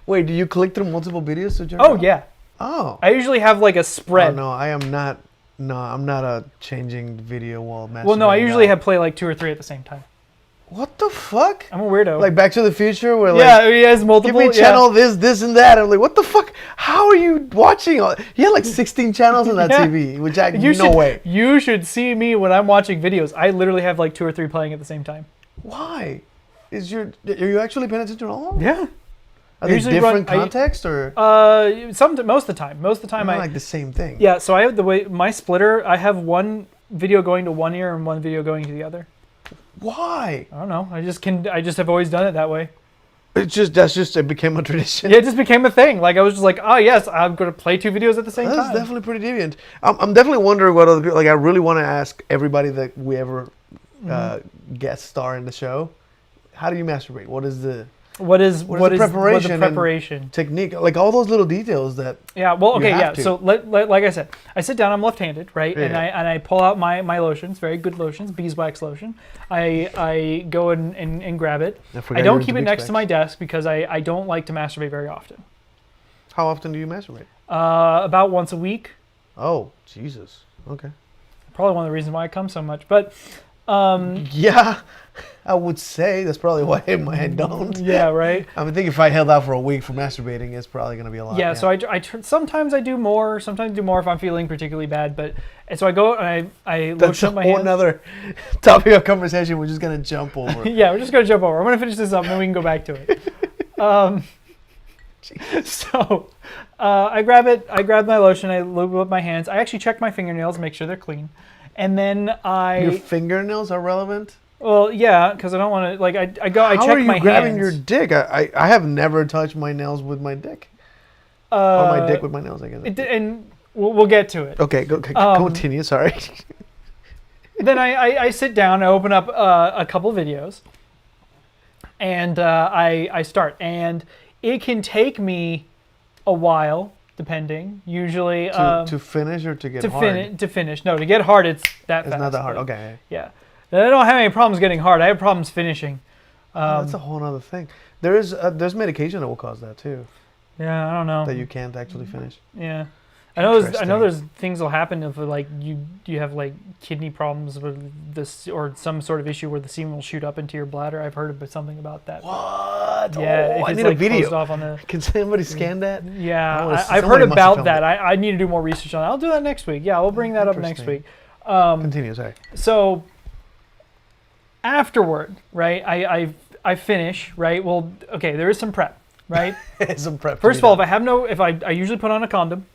Wait, do you click through multiple videos to jerk Oh, off? yeah. Oh. I usually have like a spread. Oh, no, I am not. No, I'm not a changing video while masturbating. Well, no, I usually guy. have play like 2 or 3 at the same time. What the fuck? I'm a weirdo. Like Back to the Future, where yeah, like, he has multiple. give me channel this, and that. I'm like, what the fuck? How are you watching all? He had like 16 channels on that Yeah. TV, which I You no way. You should see me when I'm watching videos. I literally have like 2 or 3 playing at the same time. Why? Are you actually paying attention to all of them? Yeah. Are they usually different run- I- context or Most of the time. Most of the time, not I like the same thing? yeah. So I have my splitter. I have one video going to one ear and one video going to the other. Why? I don't know. I just have always done it that way. It became a tradition. Yeah, it just became a thing. Like I was just like, oh yes, I'm gonna play 2 videos at the same That's time. definitely pretty deviant. I'm definitely wondering what other people like. I really want to ask everybody that we ever guest star in the show. How do you masturbate? What is the? What is the preparation? the preparation? Technique, like all those little details that. Yeah. Well, okay. have Yeah. to. So like I said, I sit down. I'm left-handed, right? Yeah. And I pull out my lotions, very good lotions, beeswax lotion. I go and grab it. I don't keep it next to my desk because I don't like to masturbate very often. How often do you masturbate? About once a week. Oh, Jesus. Okay. Probably one of the reasons why I come so much, but. Yeah, I would say that's probably why I don't. Yeah, right. I think if I held out for a week for masturbating, it's probably going to be a lot. Yeah, so sometimes I do more. Sometimes I do more if I'm feeling particularly bad. And so I go and I lotion up my hands. That's a whole nother topic of conversation we're just going to jump over. Yeah, we're just going to jump over. I'm going to finish this up and then we can go back to it. So I grab it. I grab my lotion. I lube up my hands. I actually check my fingernails, make sure they're clean. And then Your fingernails are relevant? Well, yeah, because I don't want to, like, I check my hands. How are you grabbing your dick? I have never touched my nails with my dick. Or my dick with my nails, I guess. And we'll get to it. Okay, continue, sorry. Then I sit down, I open up a couple videos, and I start. And it can take me a while, depending. Usually to finish or to get hard? To finish. No, to get hard, it's fast. It's not that hard. Okay. Yeah. I don't have any problems getting hard. I have problems finishing. That's a whole other thing. There's medication that will cause that too. Yeah, I don't know. That you can't actually finish. Yeah. I know there's things will happen if like you have like kidney problems with this or some sort of issue where the semen will shoot up into your bladder. I've heard something about that. What? Yeah, I need a video. Off on the... Can somebody scan that? Yeah, I've heard about that. I need to do more research on that. I'll do that next week. Yeah, we'll bring that up next week. Continue, sorry. So afterward, right? I finish, right? Well, okay, there is some prep, right? Some prep. First of all, if I usually put on a condom.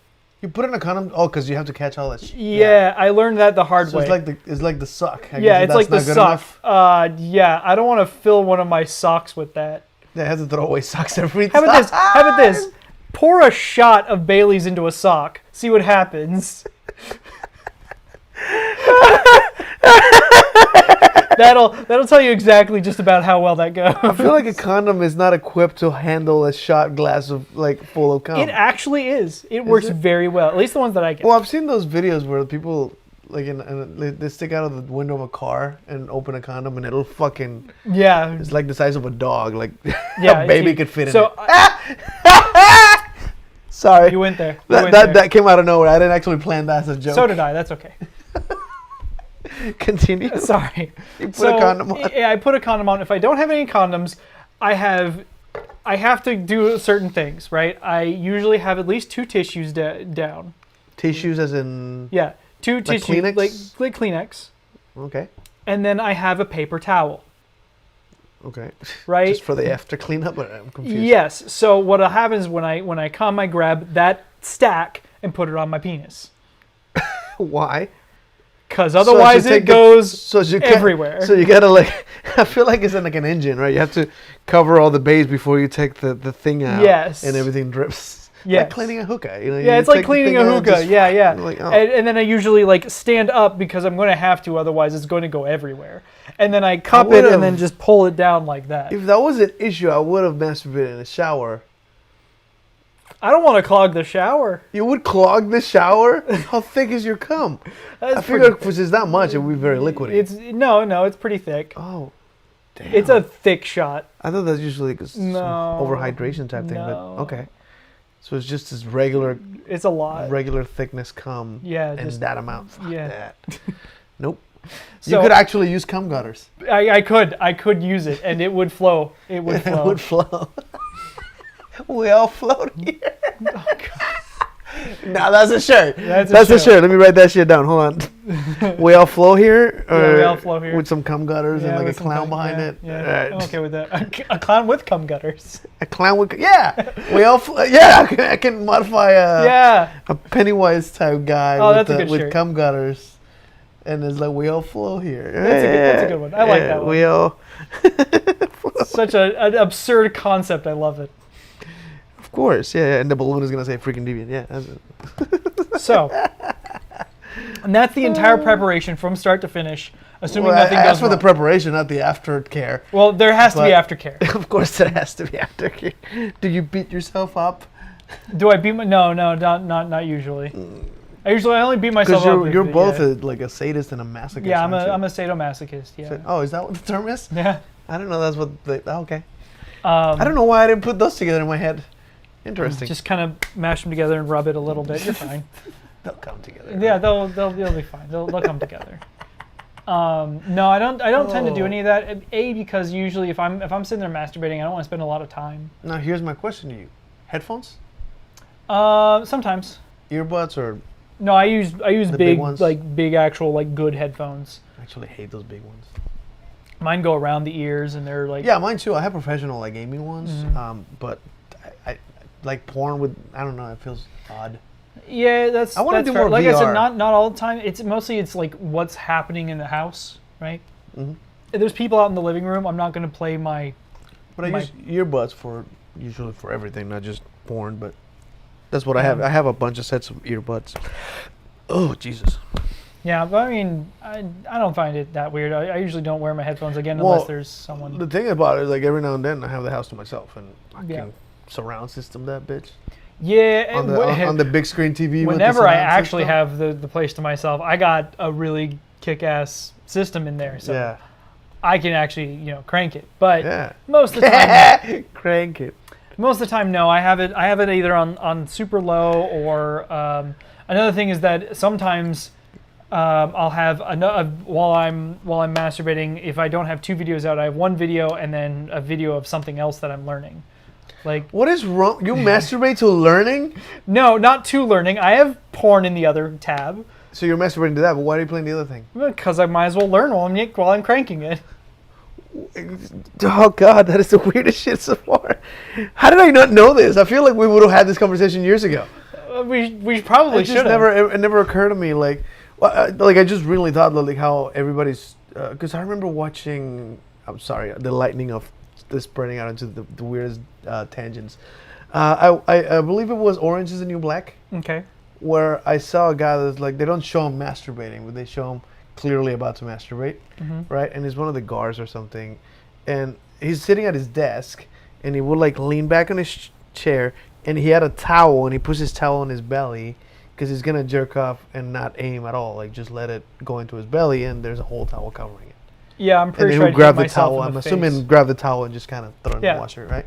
You put in a condom? Oh, because you have to catch all that shit. Yeah, I learned that the hard way. It's like the sock. Yeah, it's like the sock. Yeah, I don't want to fill one of my socks with that. Yeah, I have to throw away socks every time. How about this? Pour a shot of Bailey's into a sock. See what happens. That'll tell you exactly just about how well that goes. I feel like a condom is not equipped to handle a shot glass of full of cum. It actually is. It works very well. At least the ones that I get. Well, I've seen those videos where people they stick out of the window of a car and open a condom and it'll fucking it's like the size of a dog. Like a baby could fit in it. Sorry, you went there. That came out of nowhere. I didn't actually plan that as a joke. So did I. That's okay. Continue. Sorry. You put a condom on. Yeah, I put a condom on. If I don't have any condoms, I have to do certain things, right? I usually have at least 2 tissues down. Tissues as in? Yeah, 2 tissues. Kleenex? Like Kleenex. Okay. And then I have a paper towel. Okay. Right? Just for the after cleanup? I'm confused. Yes. So what happens when I come, I grab that stack and put it on my penis. Why? Because otherwise it goes everywhere. So you gotta I feel like it's like an engine, right? You have to cover all the bays before you take the thing out. Yes. And everything drips. Yeah. Like cleaning a hookah. Yeah, it's like cleaning a hookah. Yeah. Like, oh. And then I usually stand up because I'm going to have to, otherwise it's going to go everywhere. And then I cup it and then just pull it down like that. If that was an issue, I would have masturbated in a shower. I don't want to clog the shower. You would clog the shower? How thick is your cum? I figured if it's that much, it would be very liquidy. No, it's pretty thick. Oh, damn. It's a thick shot. I thought that's usually some overhydration type thing, but okay. So it's just this regular. It's a lot. Regular thickness cum. Yeah. And that amount. Fuck that. Nope. So, you could actually use cum gutters. I could use it, and it would flow. It would flow. It would flow. We all float here. Oh, God. Nah, that's a shirt. That's a shirt. Let me write that shit down. Hold on. We all flow here? Yeah, we all flow here. With some cum gutters and like a clown behind it? Yeah, right. I'm okay with that. A clown with cum gutters. A clown with... Yeah! We all... I can modify a Pennywise type guy with cum gutters. And it's like, we all flow here. That's a good one. I like that one. We all... Such an absurd concept. I love it. Of course, yeah. And the balloon is going to say freaking Deviant. Yeah. So, And that's the entire preparation from start to finish, assuming Well, nothing I goes asked for the wrong. preparation, not the aftercare. Well, there has to be But- aftercare. Of course, there has to be aftercare. Do you beat yourself up? Do I beat my? No, not usually. I only beat myself Because up. you're if- both yeah. like a sadist and a masochist. Yeah, I'm aren't a you? sadomasochist. Yeah. Oh, is that what the term is? Yeah. I don't know. That's what. Okay. I don't know why I didn't put those together in my head. Interesting. Just kind of mash them together and rub it a little bit. You're fine. They'll come together. Yeah, they'll be fine. They'll come together. No, I don't tend to do any of that. A, because usually if I'm sitting there masturbating, I don't want to spend a lot of time. Now here's my question to you: headphones, Sometimes. earbuds, or No, I use big big ones? big actual good headphones. I actually hate those big ones. Mine go around the ears and they're like. Yeah, mine too. I have professional gaming ones, but I like porn with. I don't know. It feels odd. Yeah, that's. I wanna that's do fair. more Like I said, VR. not all the time. It's mostly like what's happening in the house, right? Mm-hmm. If there's people out in the living room, I'm not going to play my. But I My- use earbuds usually for everything, not just porn. But that's what I have. I have a bunch of sets of earbuds. Oh Jesus! Yeah, but I mean, I don't find it that weird. I usually don't wear my headphones again Well, unless there's someone. The thing about it is, like, every now and then I have the house to myself, and I Yeah. can surround system that bitch Yeah, on the big screen TV. whenever with I the surround actually system. have the place to myself, I got a really kick-ass system in there, so Yeah. I can actually crank it. But Yeah. most of the time, Crank it. most of the time, no. I have it either on super low or another thing is that sometimes. I'll have while I'm masturbating. If I don't have two videos out, I have one video and then a video of something else that I'm learning. Like What is wrong? You masturbate to learning? no, not to learning. I have porn in the other tab So you're masturbating to that, but why are you playing the other thing? because I might as well learn while I'm cranking it. Oh God, that is the weirdest shit so far. How did I not know this? I feel like we would have had this conversation years ago. We probably It just should have. it never occurred to me. Like I just really thought like how everybody's because I remember watching. I'm sorry, the lightning of this spreading out into the weirdest tangents. I believe it was Orange Is the New Black, Okay. where I saw a guy that's like they don't show him masturbating, but they show him clearly about to masturbate, right? And he's one of the guards or something, and he's sitting at his desk, and he would like lean back on his chair, and he had a towel, and he puts his towel on his belly, because he's gonna jerk off and not aim at all, like just let it go into his belly, and there's a whole towel covering it. Yeah, I'm And pretty then sure he'll I'd grab hit the myself towel. in I'm the assuming face. grab the towel and just kind of throw it in Yeah. the washer, right?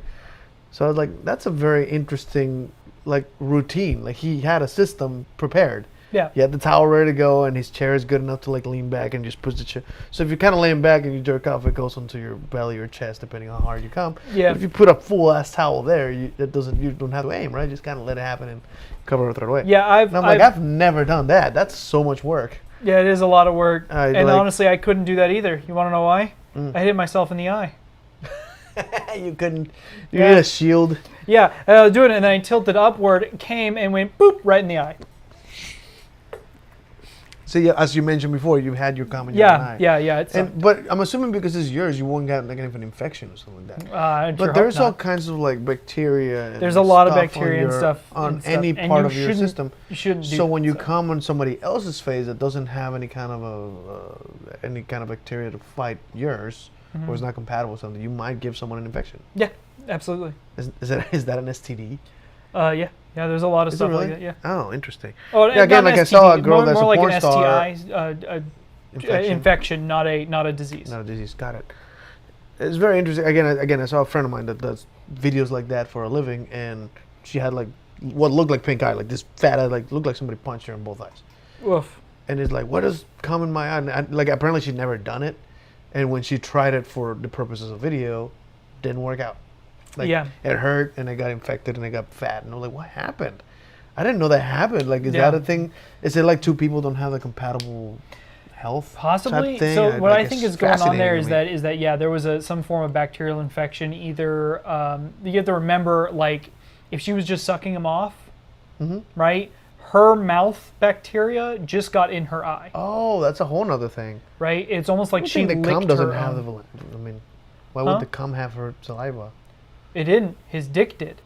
So I was like, that's a very interesting like routine. Like he had a system prepared. Yeah. He had the towel ready to go, and his chair is good enough to like lean back and just push the chair. So if you're kind of laying back and you jerk off, it goes onto your belly or chest, depending on how hard you come. Yeah. But if you put a full ass towel there, you don't have to aim, right? Just kind of let it happen and cover it, throw it away. Yeah, And I'm like, I've never done that. That's so much work. Yeah, it is a lot of work. I And like- honestly, I couldn't do that either. You want to know why? I hit myself in the eye. You couldn't. You Yeah. need a shield. Yeah, and I was doing it, and then I tilted upward, it came and went boop right in the eye. See, as you mentioned before, you've had your common your own Yeah, eye. yeah. It's But I'm assuming because it's yours, you won't get like an infection or something like that. I But sure there's hope all not. kinds of like bacteria. And There's a lot of stuff bacteria and your- stuff on and stuff, any and part you of your shouldn't- system. you shouldn't do So when you that. come on somebody else's face that doesn't have any kind of any kind of bacteria to fight yours, Mm-hmm. or is not compatible with something, you might give someone an infection. Yeah, absolutely. Is that an STD? Yeah. There's a lot of Is it stuff really? like that. Yeah. Oh, interesting. Oh, Yeah, again, not like I an saw a STD, girl more, that's more a like porn an star. STI, Infection. infection, not a disease. Not a disease. Got it. It's very interesting. Again, I saw a friend of mine that does videos like that for a living, and she had like what looked like pink eye, like this fat eye, like looked like somebody punched her in both eyes. Oof. And it's like, what does come in my eye? And like apparently she'd never done it, and when she tried it for the purposes of video, didn't work out. Like Yeah. it hurt, and it got infected, and it got fat, and I'm like, what happened? I didn't know that happened. Like, is Yeah. that a thing? Is it like two people don't have the compatible health? Possibly. type thing? So what I Like, think it's is going on there fascinating is to me. that yeah, there was some form of bacterial infection. Either you have to remember, like, if she was just sucking him off, Mm-hmm. right? Her mouth bacteria just got in her eye, Oh, that's a whole nother thing. right? It's almost like I she think the cum licked doesn't her have the. own. I mean, why Huh? would the cum have her saliva? It didn't. His dick did.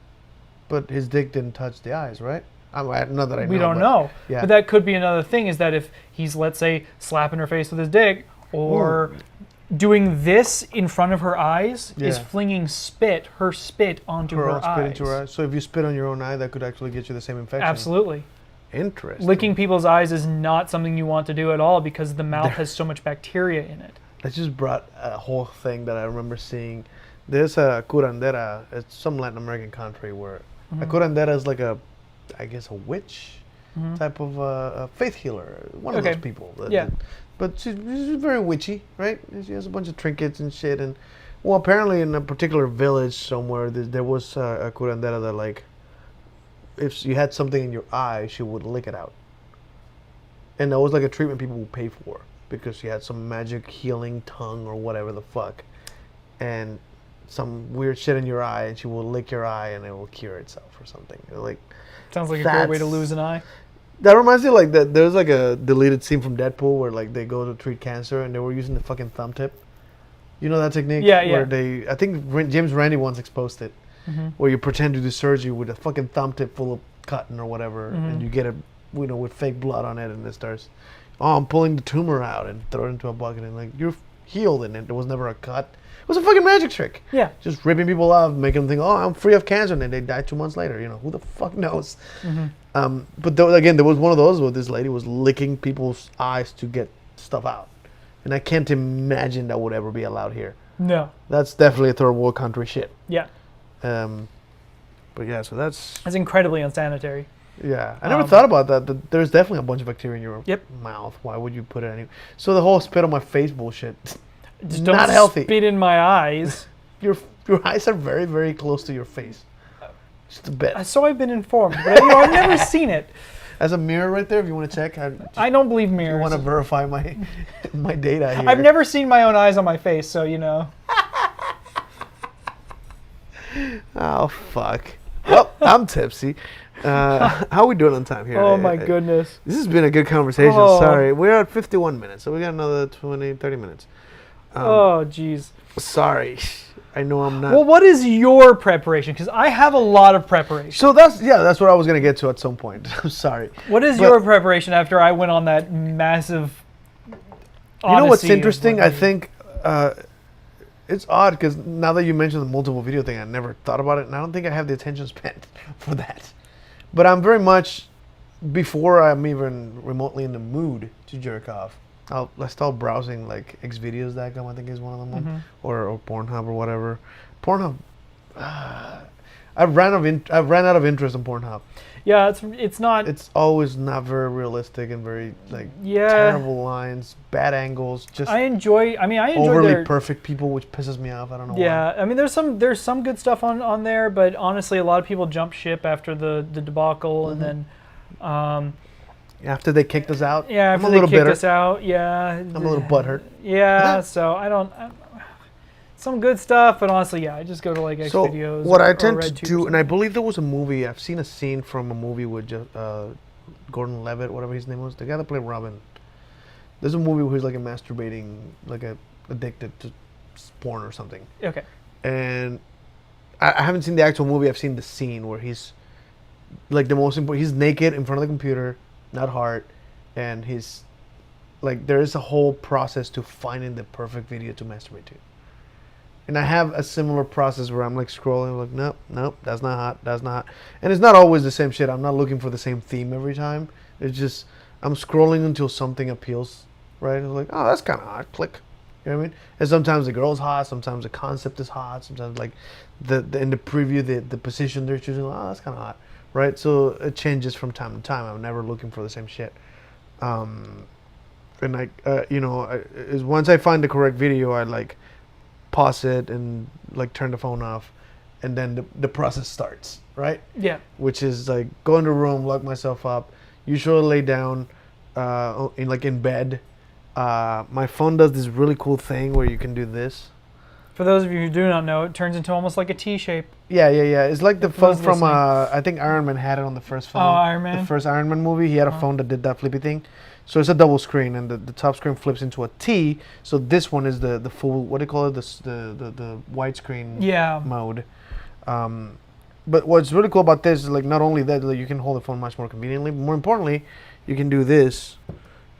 But his dick didn't touch the eyes, right? Not that I know. We don't but, know. Yeah. But that could be another thing, is that if he's, let's say, slapping her face with his dick, or doing this in front of her eyes, is flinging her spit onto her own spit eyes. into her eyes. So if you spit on your own eye, that could actually get you the same infection. Absolutely. Interesting. Licking people's eyes is not something you want to do at all, because the mouth has so much bacteria in it. That just brought a whole thing that I remember seeing. There's a curandera. It's some Latin American country where a curandera is like I guess a witch type of a faith healer. One of those people. But she's very witchy, right? She has a bunch of trinkets and shit. And well, apparently in a particular village somewhere, there was a curandera that, like, if you had something in your eye, she would lick it out. And that was like a treatment people would pay for, because she had some magic healing tongue or whatever the fuck, and some weird shit in your eye, and she will lick your eye and it will cure itself or something. Like, sounds like a great way to lose an eye. That reminds me of, like, that there's like a deleted scene from Deadpool where, like, they go to treat cancer and they were using the fucking thumb tip. You know that technique? Yeah, where I think James Randi once exposed it, where you pretend to do surgery with a fucking thumb tip full of cotton or whatever, and you get it, with fake blood on it, and it starts, I'm pulling the tumor out, and throw it into a bucket, and, like, you're healed, and there was never a cut. It was a fucking magic trick. Yeah. Just ripping people off, making them think, I'm free of cancer, and then they die 2 months later. Who the fuck knows? But again, there was one of those where this lady was licking people's eyes to get stuff out. And I can't imagine that would ever be allowed here. No. That's definitely a third world country shit. Yeah. But yeah, so that's incredibly unsanitary. Yeah, I never thought about that. There's definitely a bunch of bacteria in your Yep. mouth. Why would you put it anywhere? So the whole spit on my face bullshit, Just not don't healthy. spit in my eyes. Your eyes are very, very close to your face. Just a bit. So I've been informed, but I've never seen it. There's a mirror right there if you want to check. I don't believe mirrors. I want to verify my my data here. I've never seen my own eyes on my face, so you know. Oh, fuck. Well, I'm tipsy. How are we doing on time here? Oh, my goodness. This has been a good conversation. Oh. Sorry. We're at 51 minutes, so we got another 20, 30 minutes. Oh, jeez. Sorry. I know I'm not. Well, what is your preparation? Because I have a lot of preparation. So that's what I was going to get to at some point. I'm sorry. What is your preparation after I went on that massive You know what's odyssey of interesting? what I think it's odd because now that you mentioned the multiple video thing, I never thought about it, and I don't think I have the attention span for that. But I'm very much, before I'm even remotely in the mood to jerk off, I start browsing like xvideos.com, I think is one of them, or Pornhub or whatever. Pornhub, I've ran out of interest in Pornhub. Yeah, it's not. It's always not very realistic and very terrible lines, bad angles. Just I enjoy overly perfect people, which pisses me off. I don't know. Yeah, why. I mean, there's some good stuff on there, but honestly, a lot of people jump ship after the debacle, and then. After they kicked us out. Yeah, after they kicked us out. Yeah. I'm a little butthurt. Yeah, so I don't. Some good stuff, but honestly, I just go to like X videos. What I tend to do, and I believe there was a movie. I've seen a scene from a movie with Gordon Levitt, whatever his name was, the guy that played Robin. There's a movie where he's like masturbating, like addicted to porn or something. Okay. And I haven't seen the actual movie. I've seen the scene where he's like the most important. He's naked in front of the computer, not hard, and he's like there is a whole process to finding the perfect video to masturbate to. And I have a similar process where I'm like scrolling, like nope, that's not hot. And it's not always the same shit. I'm not looking for the same theme every time. It's just I'm scrolling until something appeals, right? It's like, oh, that's kind of hot. Click. You know what I mean? And sometimes the girl's hot. Sometimes the concept is hot. Sometimes like the in the preview the position they're choosing. Oh, that's kind of hot, right? So it changes from time to time. I'm never looking for the same shit. And like is once I find the correct video, I like pause it and like turn the phone off, and then the process starts, right? Yeah. Which is like go in the room, lock myself up, usually lay down in bed. My phone does this really cool thing where you can do this. For those of you who do not know, it turns into almost like a T shape. Yeah. It's like the phone from I think Iron Man had it on the first phone. Oh, Iron Man. The first Iron Man movie, he had a phone that did that flippy thing. So it's a double screen, and the top screen flips into a T. So this one is the full, what do you call it? The widescreen mode. But what's really cool about this is like not only that, like, you can hold the phone much more conveniently, but more importantly, you can do this.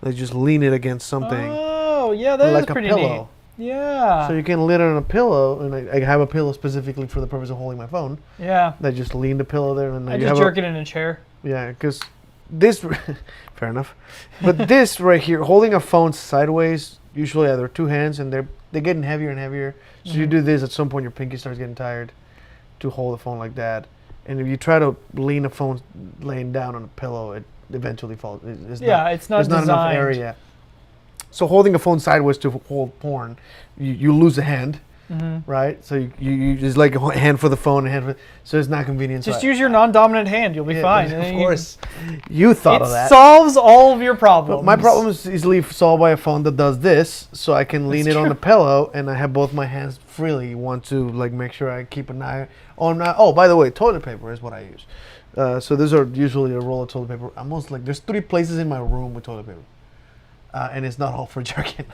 Like just lean it against something. Oh, yeah, that is like a pretty pillow. neat. Yeah. So you can lean it on a pillow, and I have a pillow specifically for the purpose of holding my phone. Yeah. I just lean the pillow there, and I you just have jerk it in a chair. Yeah, because this, fair enough. But this right here, holding a phone sideways, usually either two hands, and they're getting heavier and heavier. So you do this, at some point your pinky starts getting tired to hold a phone like that. And if you try to lean a phone laying down on a pillow, it eventually falls. It's it's not there's not enough designed. area. So holding a phone sideways to hold porn, you lose a hand, right? So you just like a hand for the phone, a hand for, so it's not convenient. Just use your non-dominant hand. You'll be fine. Of course. You thought of that. It solves all of your problems. But my problem is easily solved by a phone that does this, so I can lean it on the pillow, and I have both my hands freely. You want to like make sure I keep an eye on. Oh, by the way, toilet paper is what I use. So these are usually a roll of toilet paper. Almost like there's 3 places in my room with toilet paper. And it's not all for jerking.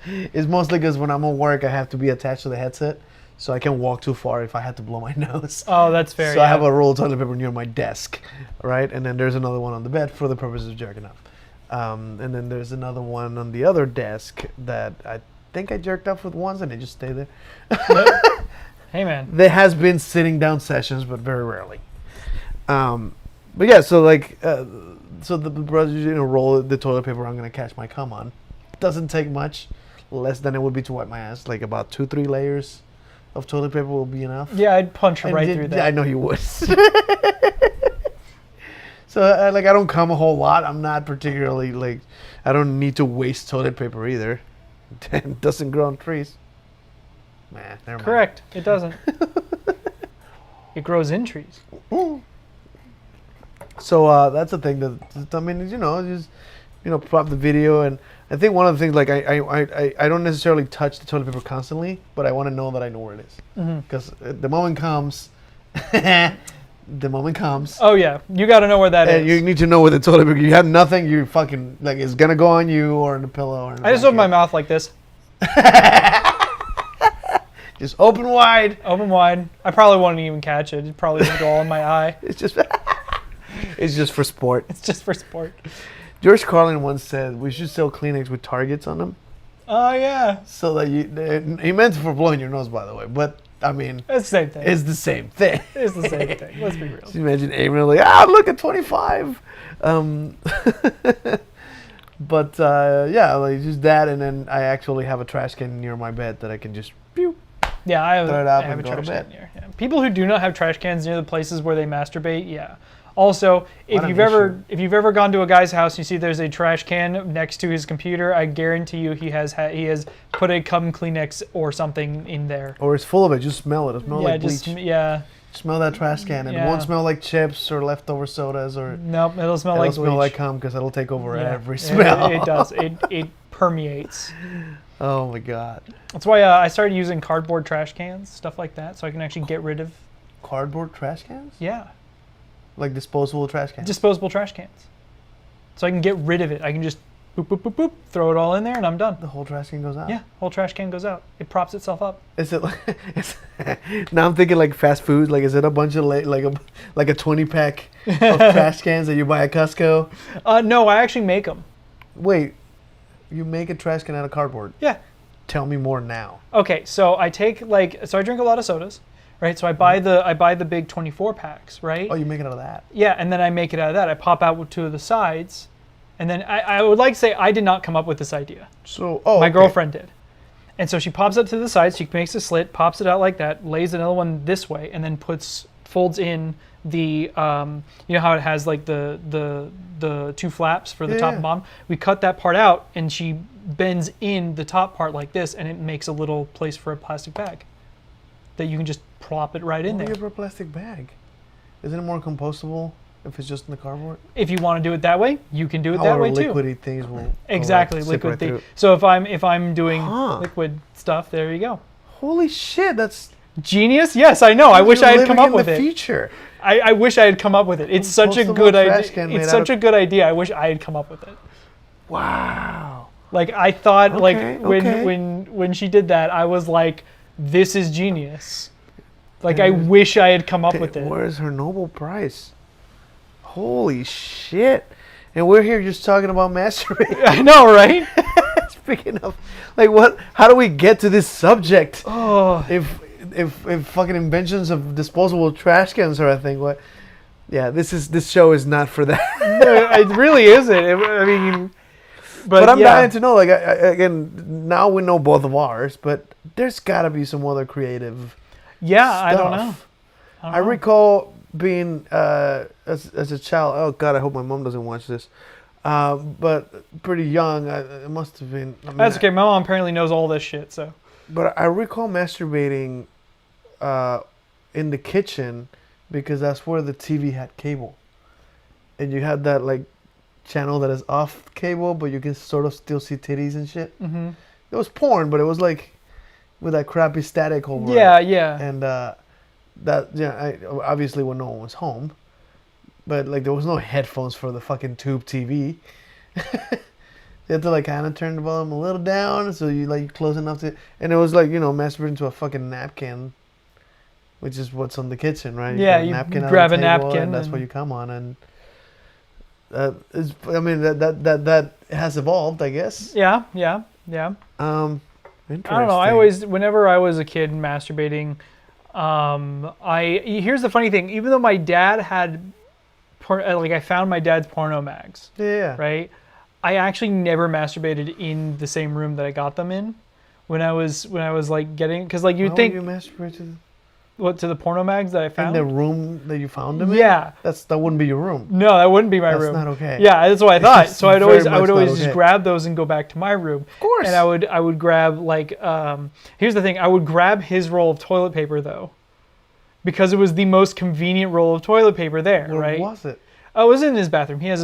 It's mostly because when I'm at work, I have to be attached to the headset, so I can't walk too far if I had to blow my nose. Oh, that's fair. So I have a roll of toilet paper near my desk, right? And then there's another one on the bed for the purposes of jerking off. And then there's another one on the other desk that I think I jerked off with once, and they just stay there. Hey, man. There has been sitting down sessions, but very rarely. But yeah, so like, so the brothers, roll the toilet paper I'm gonna catch my cum on. Doesn't take much, less than it would be to wipe my ass. Like about 2-3 layers of toilet paper will be enough. Yeah, I'd punch right through that. Yeah, I know you would. So like, I don't cum a whole lot. I'm not particularly like, I don't need to waste toilet paper either. It doesn't grow on trees. Nah, never mind. Correct. It doesn't. It grows in trees. So that's the thing that I mean, just prop the video, and I think one of the things, like I don't necessarily touch the toilet paper constantly, but I want to know that I know where it is, because the moment comes, Oh yeah, you got to know where that is. and you need to know where the toilet paper. You have nothing, you fucking like it's gonna go on you or on the pillow. Or I just open my mouth like this. Just open wide. Open wide. I probably won't even catch it. It'd probably just go all in my eye. It's just it's just for sport. It's just for sport. George Carlin once said we should sell Kleenex with targets on them. Oh yeah. So that he meant for blowing your nose, by the way, but I mean, It's the same thing. it's the same thing. It's the same thing. Let's be real. Just imagine aiming like, look at 25. But yeah, like just that, and then I actually have a trash can near my bed that I can just pew. Yeah, I have, Throw it up I have a and go to trash bed. can here. Yeah. People who do not have trash cans near the places where they masturbate, yeah. Also, if What an you've ever gone to a guy's house, you see there's a trash can next to his computer. I guarantee you he has put a cum Kleenex or something in there. Or it's full of it. Just smell it. It smells like bleach. Yeah. Smell that trash can. It Yeah. won't smell like chips or leftover sodas, or Nope, it'll smell it'll like smell bleach. like cum, because it'll take over Yeah. every smell. It does. It permeates. Oh my god. That's why I started using cardboard trash cans, stuff like that, so I can actually get rid of. Cardboard trash cans? Yeah. Like disposable trash cans? Disposable trash cans. So I can get rid of it. I can just boop, boop, boop, boop, throw it all in there, and I'm done. The whole trash can goes out? Yeah, whole trash can goes out. It props itself up. Is it like, now I'm thinking like fast food, like is it a bunch of like a 20 pack of trash cans that you buy at Costco? No, I actually make them. Wait, you make a trash can out of cardboard? Yeah. Tell me more now. Okay, so I take I drink a lot of sodas, right? So I buy the big 24 packs, right? Oh, you make it out of that? Yeah, and then I make it out of that. I pop out with 2 of the sides, and then I would like to say I did not come up with this idea. So, My girlfriend did. And so she pops it to the side, she makes a slit, pops it out like that, lays another one this way, and then folds in the, you know how it has like the 2 flaps for the top and bottom? We cut that part out, and she bends in the top part like this, and it makes a little place for a plastic bag that you can just plop it right in there. Why for a plastic bag? Isn't it more compostable if it's just in the cardboard? If you want to do it that way, you can do it that way too. Liquidy things will Exactly, slip liquid right thing. through. So if I'm doing liquid stuff, there you go. Holy shit, that's Genius? Yes, I know. I wish I had come up with in the it. future. I wish I had come up with it. It's such a Compostable good trash idea. can It's made such out a good idea. I wish I had come up with it. Wow. Like I thought, Okay, okay. when she did that, I was like, "This is genius." Like, I wish I had come up with it. Where's her Nobel Prize? Holy shit. And we're here just talking about masturbating. I know, right? Speaking of, like, what? How do we get to this subject? Oh, If fucking inventions of disposable trash cans are a thing, what? Yeah, this show is not for that. it really isn't. I mean, But I'm yeah. dying to know. Like, again, now we know both of ours, but there's got to be some other creative. Yeah, stuff. I don't know. I recall being as a child. Oh God, I hope my mom doesn't watch this. But pretty young. It must have been. I mean, That's okay. My mom apparently knows all this shit, so. But I recall masturbating in the kitchen because that's where the TV had cable, and you had that like channel that is off cable, but you can sort of still see titties and shit. Mm-hmm. It was porn, but it was like with that crappy static over Yeah, it. yeah. And obviously when no one was home, but like there was no headphones for the fucking tube TV. You had to like kind of turn the volume a little down, so you like close enough to, and it was like, you know, masturbating to a fucking napkin, which is what's on the kitchen, right? Yeah, get you napkin grab on a the table, napkin and that's and- what you come on, and I mean that has evolved, I guess. Yeah. Interesting. I don't know. Whenever I was a kid masturbating, here's the funny thing. Even though my dad had, I found my dad's porno mags. Yeah. Right. I actually never masturbated in the same room that I got them in. When I was like getting, because like you'd think, you masturbate to the porno mags that I in found. the room that you found them in? Yeah. That wouldn't be your room. No, that wouldn't be my room. That's not okay. Yeah, that's what I thought. So I very would much always not just okay. grab those and go back to my room. Of course. And I would grab like here's the thing, I would grab his roll of toilet paper though, because it was the most convenient roll of toilet paper there. Where right? was it? Oh, it was in his bathroom. He had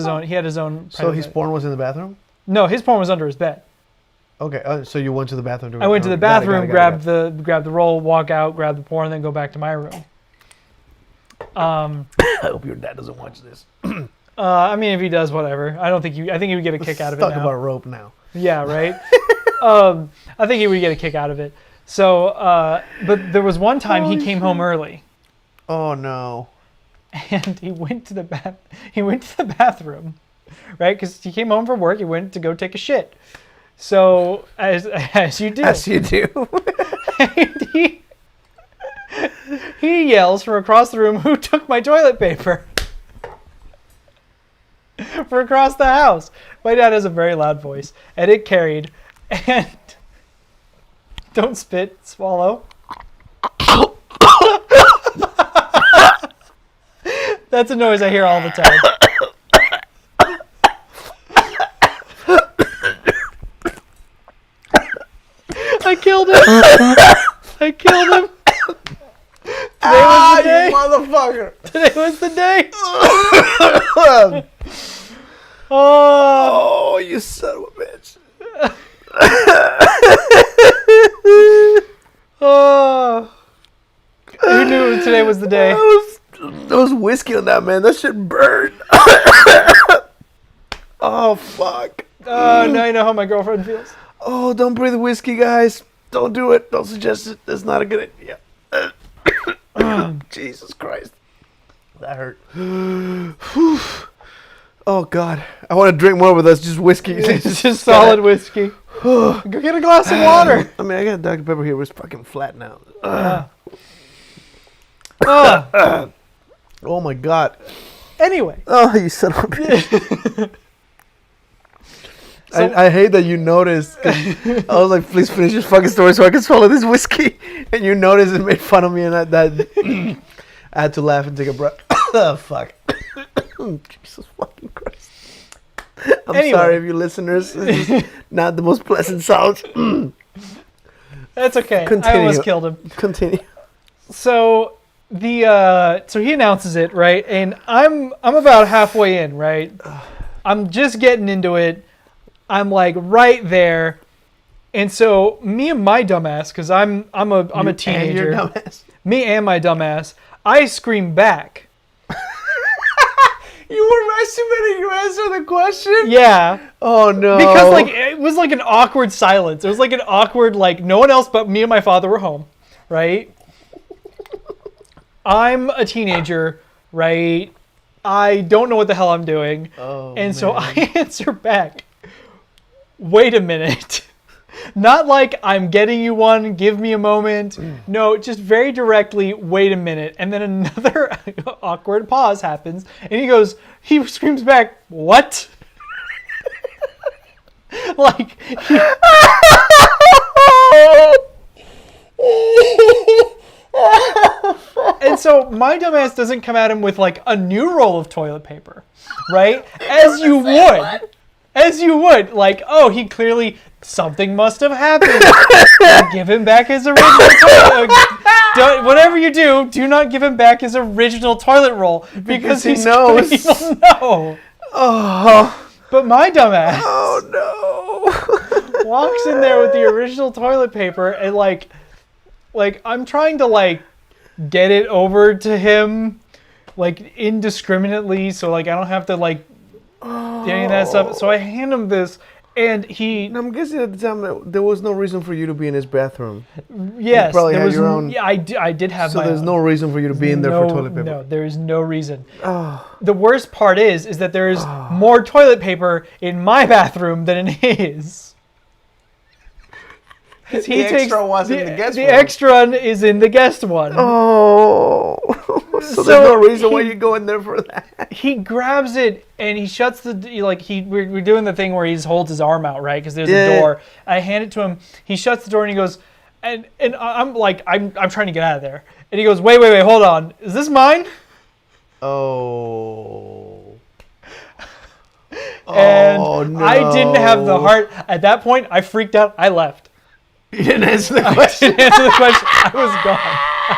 his own. So his porn was in the bathroom? No, his porn was under his bed. Okay, so you went to the bathroom. I went to the Got it, bathroom, got it. grabbed the roll, walk out, grab the porn, and then go back to my room. I hope your dad doesn't watch this. I mean, if he does, whatever. I think he would get a kick out of it Talk now. about rope now. Yeah, right. I think he would get a kick out of it. So, but there was one time he came home early, Oh no. and he went to the bathroom, right? Because he came home from work. He went to go take a shit. So as you do, As you do. and he yells from across the room, "Who took my toilet paper?" For across the house. My dad has a very loud voice, and it carried. And don't spit, swallow. That's a noise I hear all the time. I killed him. I killed him. Today was the day. Motherfucker. Today was the day. Oh, Oh, you son of a bitch. oh. Who knew today was the day? There was whiskey on that, man. That shit burned. Oh, fuck. Oh, now you know how my girlfriend feels. Oh, don't breathe whiskey, guys. Don't do it. Don't suggest it. That's not a good idea. Jesus Christ. That hurt. Whew. Oh, God. I want to drink more, but that's just whiskey. It's just solid whiskey. Go get a glass of water. I mean, I got Dr. Pepper here, but it's fucking flat now. Oh, my God. Anyway. Oh, you son of a bitch. I hate that you noticed. 'Cause I was like, please finish your fucking story so I can swallow this whiskey. And you noticed and made fun of me, and that I had to laugh and take a breath. Oh, fuck. Jesus fucking Christ. I'm Anyway. sorry if you listeners. This is not the most pleasant sound. That's okay. I Continue. almost killed him. Continue. So so he announces it, right? And I'm about halfway in, right? I'm just getting into it. I'm like right there. And so me and my dumbass, because I'm a teenager. And your dumbass. Me and my dumbass, I scream back. You were masturbating. You answered the question. Yeah. Oh no. Because like it was like an awkward silence. It was like an awkward, like no one else but me and my father were home, right? I'm a teenager, right? I don't know what the hell I'm doing. So I answer back, wait a minute. Not like I'm getting you one, give me a moment. No, just very directly, wait a minute. And then another awkward pause happens. And he screams back, what? Like, and so my dumbass doesn't come at him with like a new roll of toilet paper, right? As you would. Like, oh, he clearly, something must have happened. Give him back his original toilet. Whatever you do not give him back his original toilet roll because he knows. He'll know. Oh. But my dumbass. Oh no. Walks in there with the original toilet paper and like I'm trying to like get it over to him like indiscriminately so like I don't have to like do any of that stuff. So I hand him this and I'm guessing at the time there was no reason for you to be in his bathroom. Yes. You probably had your own. Yeah, I did have my own. So there's no reason for you to be in there for toilet paper. No, there is no reason. The worst part is that there is more toilet paper in my bathroom than in his. The extra was in the guest one. The extra is in the guest one. Oh. So there's no reason why you go in there for that. He grabs it and he shuts we're doing the thing where he holds his arm out, right? Because there's a door. I hand it to him. He shuts the door and he goes, and I'm like, I'm trying to get out of there. And he goes, wait, hold on. Is this mine? Oh. And no. I didn't have the heart. At that point, I freaked out. I left. You didn't answer the question. I didn't answer the question. I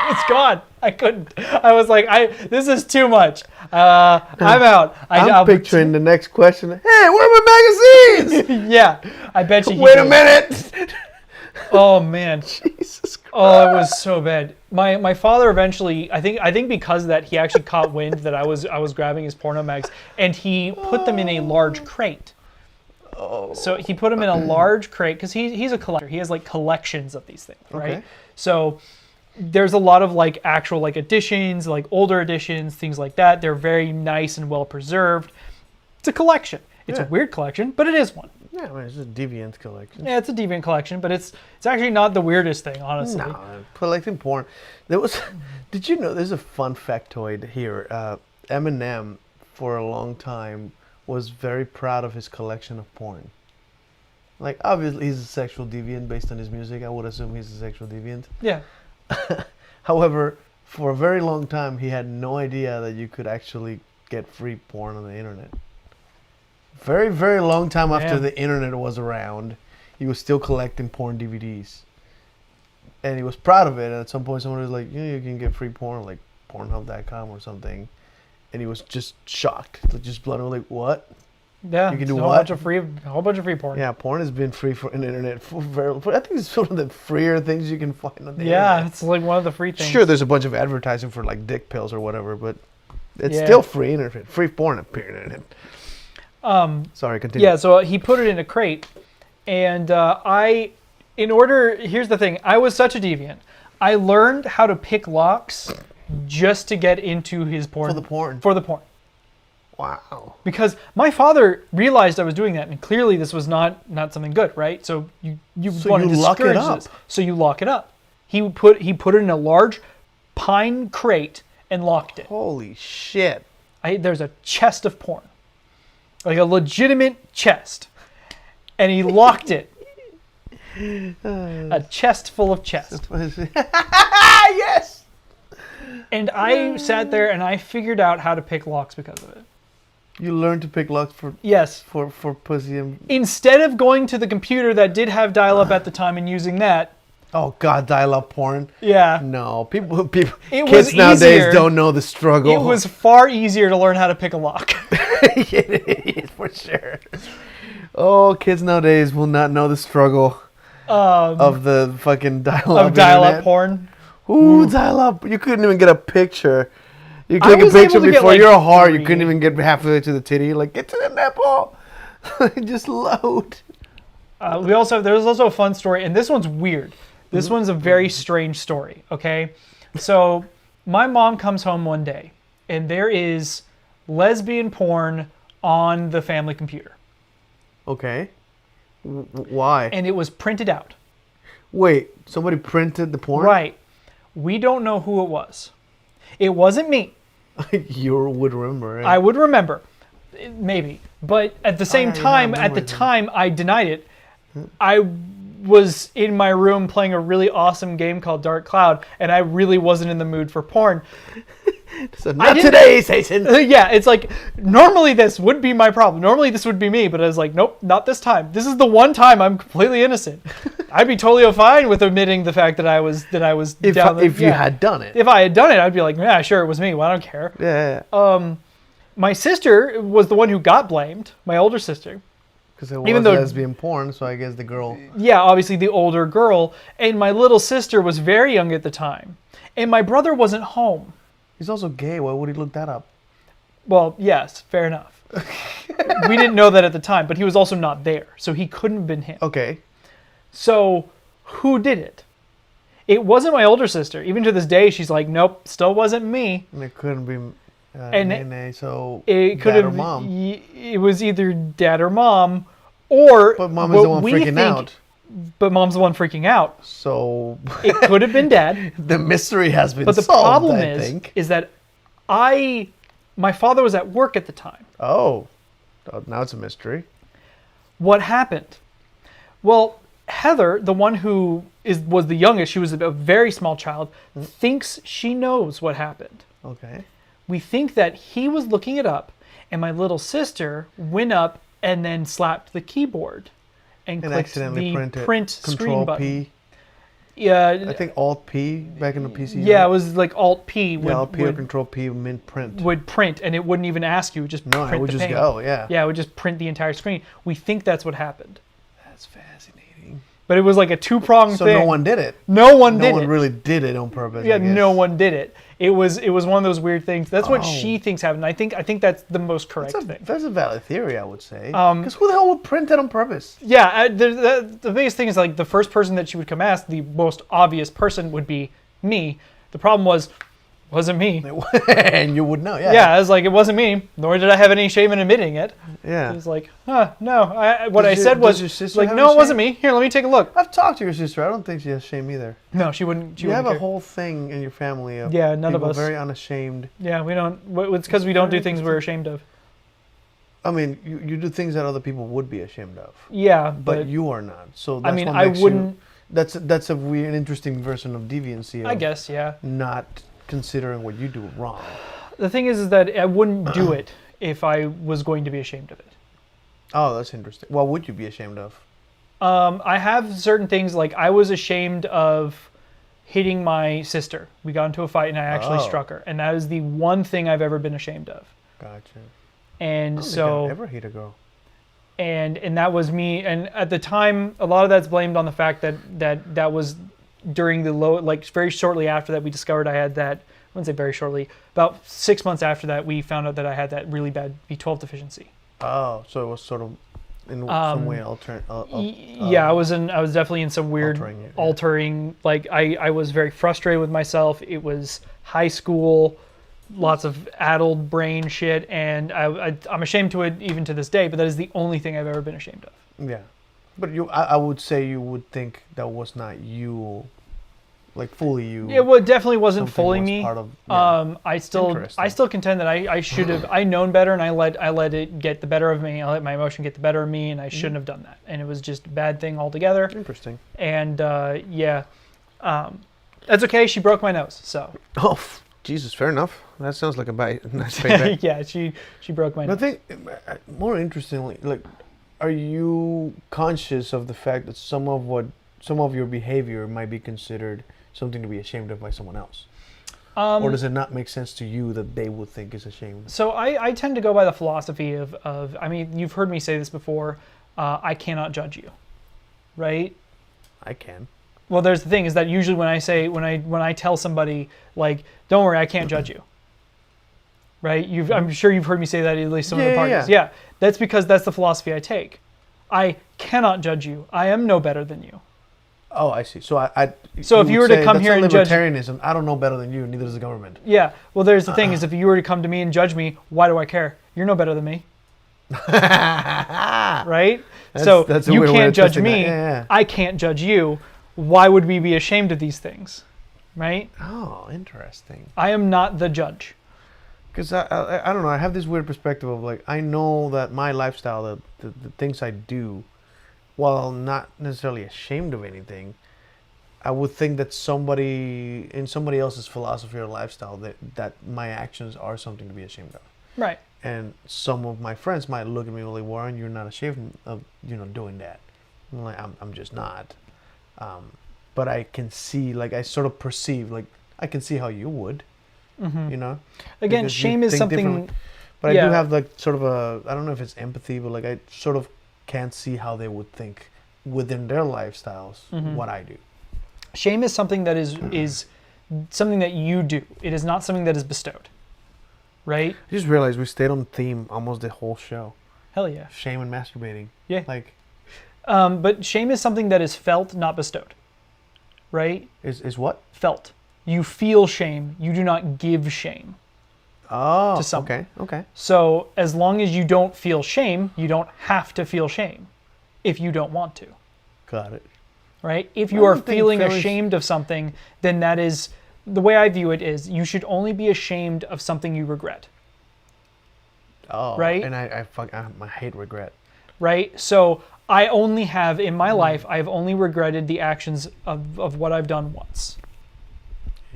was gone. I couldn't. I was like, this is too much. I'm out. I'm picturing the next question. Hey, where are my magazines? Yeah, I bet you. Wait a minute. Oh man. Jesus Christ. Oh, it was so bad. My father eventually, I think because of that, he actually caught wind that I was grabbing his porno mags, and he put them in a large crate. Oh. So he put them in a large crate because he's a collector. He has like collections of these things, right? Okay. So there's a lot of like actual like editions, like older editions, things like that. They're very nice and well preserved. It's a collection. It's a weird collection, but it is one. Yeah, I mean, it's a Deviant collection. Yeah, it's a Deviant collection, but it's actually not the weirdest thing, honestly. No, collecting porn. Did you know, there's a fun factoid here. Eminem, for a long time, was very proud of his collection of porn. Like, obviously, he's a sexual deviant based on his music. I would assume he's a sexual deviant. Yeah. However, for a very long time, he had no idea that you could actually get free porn on the internet. Very, very long time after the internet was around, he was still collecting porn DVDs. And he was proud of it. And at some point, someone was like, you can get free porn, like Pornhub.com or something. And he was just shocked, just blown away. Like, what? Yeah, you can do a what? whole bunch of free porn. Yeah, porn has been free for an internet I think it's one of the freer things you can find on the internet. Yeah, it's like one of the free things. Sure, there's a bunch of advertising for like dick pills or whatever, but it's still free internet, free porn internet. Sorry, continue. Yeah, so he put it in a crate, and here's the thing, I was such a deviant. I learned how to pick locks just to get into his porn. For the porn. Wow. Because my father realized I was doing that, and clearly this was not something good, right? So you want to discourage this. So you lock it up. He put it in a large pine crate and locked it. Holy shit. There's a chest of porn. Like a legitimate chest. And he locked it. A chest full of chest. Yes! And I sat there and I figured out how to pick locks because of it. You learned to pick locks for pussy and... Instead of going to the computer that did have dial-up at the time and using that... Oh God, dial-up porn? Yeah. No, kids nowadays don't know the struggle. It was far easier to learn how to pick a lock. It is, for sure. Oh, kids nowadays will not know the struggle of the fucking dial-up of dial-up porn. Ooh, dial-up. You couldn't even get a picture. You take a picture before your heart. You couldn't even get halfway to the titty. You're like, get to the nipple. Just load. There's also a fun story, and this one's weird. This one's a very strange story, okay? So My mom comes home one day, and there is lesbian porn on the family computer. Okay. Why? And it was printed out. Wait, somebody printed the porn? Right. We don't know who it was. It wasn't me. You would remember, right? I would remember. Maybe. But at the same time, I denied it. I was in my room playing a really awesome game called Dark Cloud, and I really wasn't in the mood for porn. So not today, Satan. Yeah, it's like, normally this would be my problem. Normally this would be me, but I was like, nope, not this time. This is the one time I'm completely innocent. I'd be totally fine with admitting the fact that I was if you had done it. If I had done it, I'd be like, yeah, sure, it was me. Well, I don't care. Yeah. My sister was the one who got blamed, my older sister. Because it was lesbian porn, so I guess the girl... Yeah, obviously the older girl. And my little sister was very young at the time. And my brother wasn't home. He's also gay. Why would he look that up? Well, yes, fair enough. We didn't know that at the time, but he was also not there, so he couldn't have been him. Okay. So, who did it? It wasn't my older sister. Even to this day, she's like, nope, still wasn't me. And it couldn't be Nene, so it could dad have, or mom. It was either dad or mom, or... But mom is the one freaking out. But mom's the one freaking out. So... It could have been dad. The mystery has been solved, But the problem I think. is that my father was at work at the time. Oh, now it's a mystery. What happened? Well, Heather, the one who was the youngest, she was a very small child, thinks she knows what happened. Okay. We think that he was looking it up, and my little sister went up and then slapped the keyboard and clicked accidentally the print screen Control button. P. Yeah, I think Alt P back in the PC. Yeah, right? it was like Alt P. Alt P or Control P meant print. Would print, and it wouldn't even ask you. It would just print it would the just pane. go. Yeah. Yeah, it would just print the entire screen. We think that's what happened. That's fascinating. But it was like a two-pronged So thing. no one did it. No one did it. No one really did it on purpose. Yeah, I guess. no one did it. It was one of those weird things. That's what she thinks happened. I think that's the most correct thing. That's a valid theory, I would say. Because who the hell would print that on purpose? Yeah, the biggest thing is like the first person that she would come ask, the most obvious person would be me. The problem wasn't me. And you would know, yeah. Yeah, I was like, it wasn't me, nor did I have any shame in admitting it. Yeah. It was like, no. What I said was, your sister like, have no, any it wasn't shame? me. Here, let me take a look. I've talked to your sister. I don't think she has shame either. No, she wouldn't. You have a whole thing in your family of none of people us. very unashamed. Yeah, we don't. It's because we don't do things we're ashamed of. I mean, you do things that other people would be ashamed of. Yeah, But you are not. So that's I mean, what I makes wouldn't. That's a weird, interesting version of deviancy. I guess, yeah. Not considering what you do wrong. The thing is that I wouldn't do it if I was going to be ashamed of it. Oh, that's interesting. What would you be ashamed of? I have certain things, like I was ashamed of hitting my sister. We got into a fight and I actually struck her. And that is the one thing I've ever been ashamed of. Gotcha. And I don't so... think I've ever hit a girl. And that was me. And at the time, a lot of that's blamed on the fact that was during the low, like very shortly after that we discovered I had that, I wouldn't say very shortly, about 6 months after that we found out that I had that really bad B12 deficiency. Oh, so it was sort of in some way altering. Yeah, I was definitely in some weird altering. Like I was very frustrated with myself. It was high school, lots of addled brain shit, and I'm ashamed to it even to this day. But that is the only thing I've ever been ashamed of. Yeah, but I would say you would think that was not you, like fully you. It definitely wasn't Something fully was me. part of- yeah. I still contend that I should have. I known better, and I let it get the better of me. I let my emotion get the better of me, and I shouldn't have done that. And it was just a bad thing altogether. Interesting. And that's okay. She broke my nose, so. Oh, Jesus, fair enough. That sounds like a nice payback. Yeah, she broke my nose. I think more interestingly, like, are you conscious of the fact that some of your behavior might be considered something to be ashamed of by someone else? Or does it not make sense to you that they would think is a shame? So I tend to go by the philosophy of I mean, you've heard me say this before, I cannot judge you, right? I can. Well, there's the thing is that usually when I tell somebody, like, don't worry, I can't judge you, right? I'm sure you've heard me say that at least some of the parties. Yeah, that's because that's the philosophy I take. I cannot judge you. I am no better than you. Oh, I see. So I So if you were to come here and judge, libertarianism, I don't know better than you. Neither does the government. yeah. Well, there's the thing is, if you were to come to me and judge me, why do I care? You're no better than me, right? So that's a you weird way can't of judge twisting me. that. Yeah. I can't judge you. Why would we be ashamed of these things, right? Oh, interesting. I am not the judge. Because I don't know. I have this weird perspective of like I know that my lifestyle, the things I do, while not necessarily ashamed of anything, I would think that somebody in somebody else's philosophy or lifestyle that my actions are something to be ashamed of. Right. And some of my friends might look at me like, Warren, you're not ashamed of doing that. I'm like, I'm just not. But I can see, like, I sort of perceive, like, I can see how you would, Again, because shame you is think something. differently. But I do have like sort of I don't know if it's empathy, but like I sort of can't see how they would think within their lifestyles what I do. Shame is something that is something that you do. It is not something that is bestowed. Right? I just realized we stayed on theme almost the whole show. Hell yeah. Shame and masturbating. Yeah. Like, but shame is something that is felt, not bestowed. Right? is what? Felt. You feel shame. You do not give shame. Oh, to someone. Okay. So as long as you don't feel shame, you don't have to feel shame if you don't want to. Got it. Right? If you are feeling ashamed of something, then that is, the way I view it is, you should only be ashamed of something you regret. Oh, right? And I hate regret. Right? So I only have, in my life, I have only regretted the actions of what I've done once.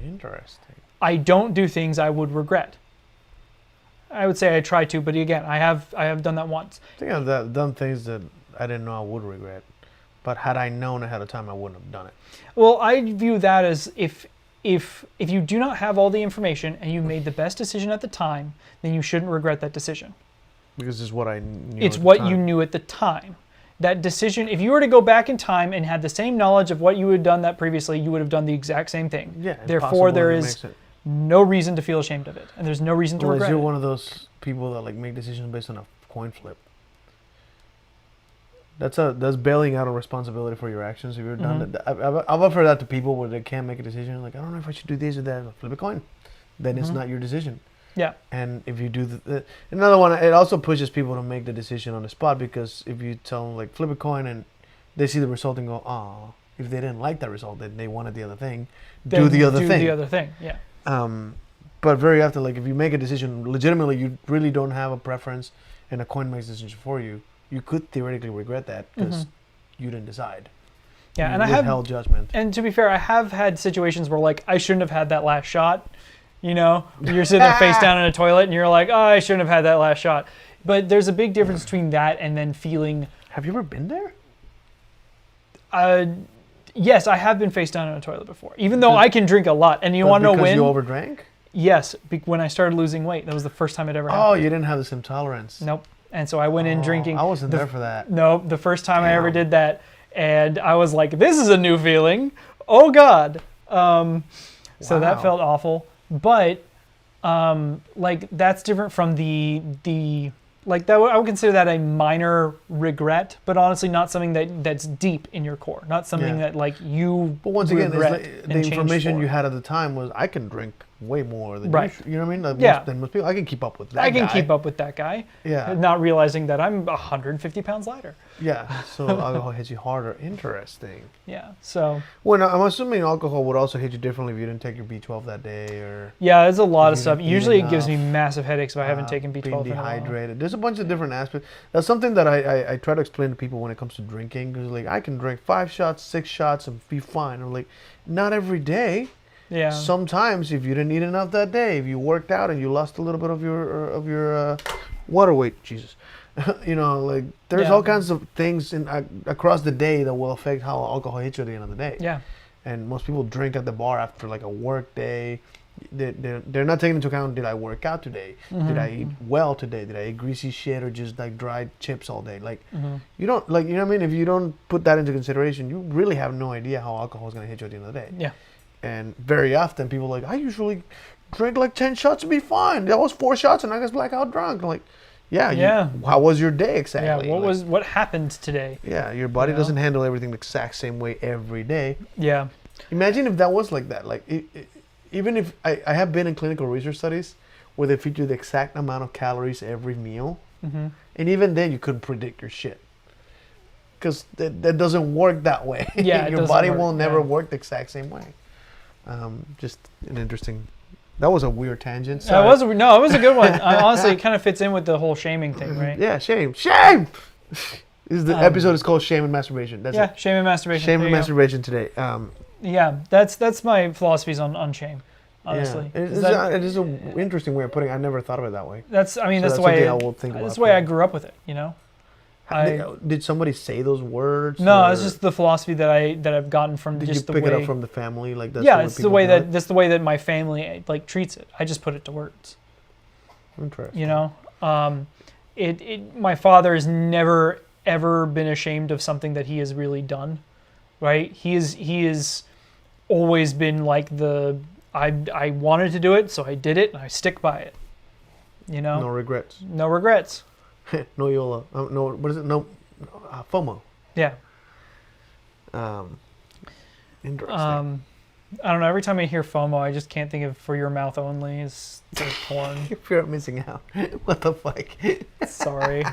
Interesting. I don't do things I would regret. I would say I try to, but again, I have done that once. I think I've done things that I didn't know I would regret. But had I known ahead of time, I wouldn't have done it. Well, I view that as if you do not have all the information and you made the best decision at the time, then you shouldn't regret that decision. Because it's what I knew. It's what you knew at the time. That decision, if you were to go back in time and had the same knowledge of what you had done that previously, you would have done the exact same thing. Yeah. Therefore, there is no reason to feel ashamed of it, and there's no reason to regret you're it. one of those people that like make decisions based on a coin flip. That's bailing out of responsibility for your actions. If you're done that, I've offered that to people where they can't make a decision. Like, I don't know if I should do this or that. Flip a coin. Then it's not your decision. Yeah. And if you do another one, it also pushes people to make the decision on the spot, because if you tell them like flip a coin and they see the result and go, oh, if they didn't like that result, then they wanted the other thing, do the other thing. Yeah. But very often, like if you make a decision legitimately, you really don't have a preference, and a coin makes a decision for you. You could theoretically regret that because you didn't decide. Yeah, you and I have withheld judgment. And to be fair, I have had situations where like I shouldn't have had that last shot. You know, you're sitting there face down in a toilet and you're like, oh, I shouldn't have had that last shot. But there's a big difference between that and then feeling. Have you ever been there? Yes, I have been face down in a toilet before. Even though I can drink a lot, and you want to know when? Because you overdrank? Yes, when I started losing weight. That was the first time it ever happened. Oh, you didn't have the same tolerance. Nope. And so I went in drinking. I wasn't there for that. No, the first time I ever did that, and I was like, "This is a new feeling. Oh God!" So that felt awful. But like that's different from the like that. I would consider that a minor regret, but honestly, not something that's deep in your core. Not something that like you. But once again, regret it's like, the information you had at the time was I can drink way more than you know what I mean? Like than most people. I can keep up with that. I can keep up with that guy. Yeah. Not realizing that I'm 150 pounds lighter. Yeah. So alcohol hits you harder. Interesting. Yeah. So. Well, I'm assuming alcohol would also hit you differently if you didn't take your B12 that day, or. Yeah, there's a lot of stuff. Usually, it gives me massive headaches if I haven't taken B12. Being dehydrated. There's a bunch of different aspects. That's something that I try to explain to people when it comes to drinking. Because like I can drink 5 shots, 6 shots, and be fine. I'm like, not every day. Yeah. Sometimes if you didn't eat enough that day, if you worked out and you lost a little bit of your water weight, Jesus, you know, like there's all kinds of things across the day that will affect how alcohol hits you at the end of the day. Yeah. And most people drink at the bar after like a work day. They're not taking into account, did I work out today? Did I eat well today? Did I eat greasy shit or just like dried chips all day? Like you don't like, you know what I mean? If you don't put that into consideration, you really have no idea how alcohol is going to hit you at the end of the day. Yeah. And very often people are like, I usually drink like 10 shots to be fine. That was 4 shots and I got blackout drunk. I'm like, Yeah. How was your day exactly? Yeah. What happened today? Yeah, your body doesn't handle everything the exact same way every day. Yeah. Imagine if that was like that. Like, even if I have been in clinical research studies where they feed you the exact amount of calories every meal, and even then you couldn't predict your shit because that doesn't work that way. Yeah, your body will never work the exact same way. Just an interesting. That was a weird tangent. It was a good one. Honestly, it kind of fits in with the whole shaming thing, right? Yeah, shame. The episode is called Shame and Masturbation. That's it. Shame and masturbation. Shame and masturbation today. Yeah, that's my philosophies on shame. Honestly, it is an interesting way of putting it. I never thought of it that way. That's the way. That's the way I grew up with it. You know. Did somebody say those words? No, it's just the philosophy that I've gotten from Did just you the pick way. it up from the family? Like that's it's the way that's the way that my family like treats it. I just put it to words. Interesting. You know, my father has never ever been ashamed of something that he has really done, right? He is always been like I wanted to do it, so I did it, and I stick by it. You know, no regrets. No regrets. No YOLO. No, what is it? No, FOMO. Yeah. Interesting. I don't know. Every time I hear FOMO, I just can't think of For Your Mouth Only. It's porn. Fear of missing out. What the fuck? Sorry.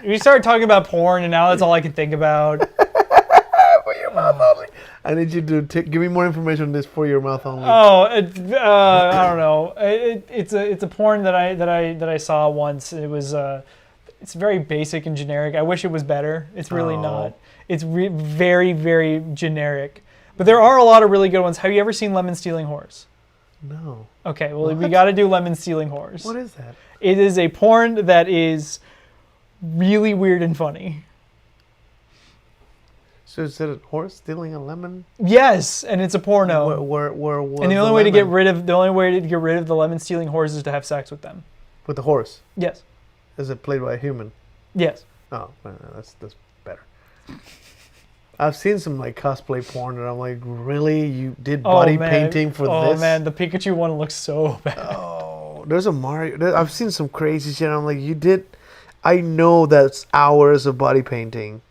We started talking about porn, and now that's all I can think about. For Your Mouth Only. I need you to give me more information on this For Your Mouth Only. Oh, I don't know. It's a porn that I saw once. It was it's very basic and generic. I wish it was better. It's really not. It's very, very generic. But there are a lot of really good ones. Have you ever seen Lemon Stealing Whores? No. Okay, well, we got to do Lemon Stealing Whores. What is that? It is a porn that is really weird and funny. So is it a horse stealing a lemon? Yes, and it's a porno. Where and the only way to get rid of the lemon stealing horse is to have sex with them. With the horse? Yes. Is it played by a human? Yes. Oh, that's better. I've seen some like cosplay porn, and I'm like, really? You did body painting for this? Oh man, the Pikachu one looks so bad. Oh, there's a Mario. I've seen some crazy shit. I'm like, you did. I know that's hours of body painting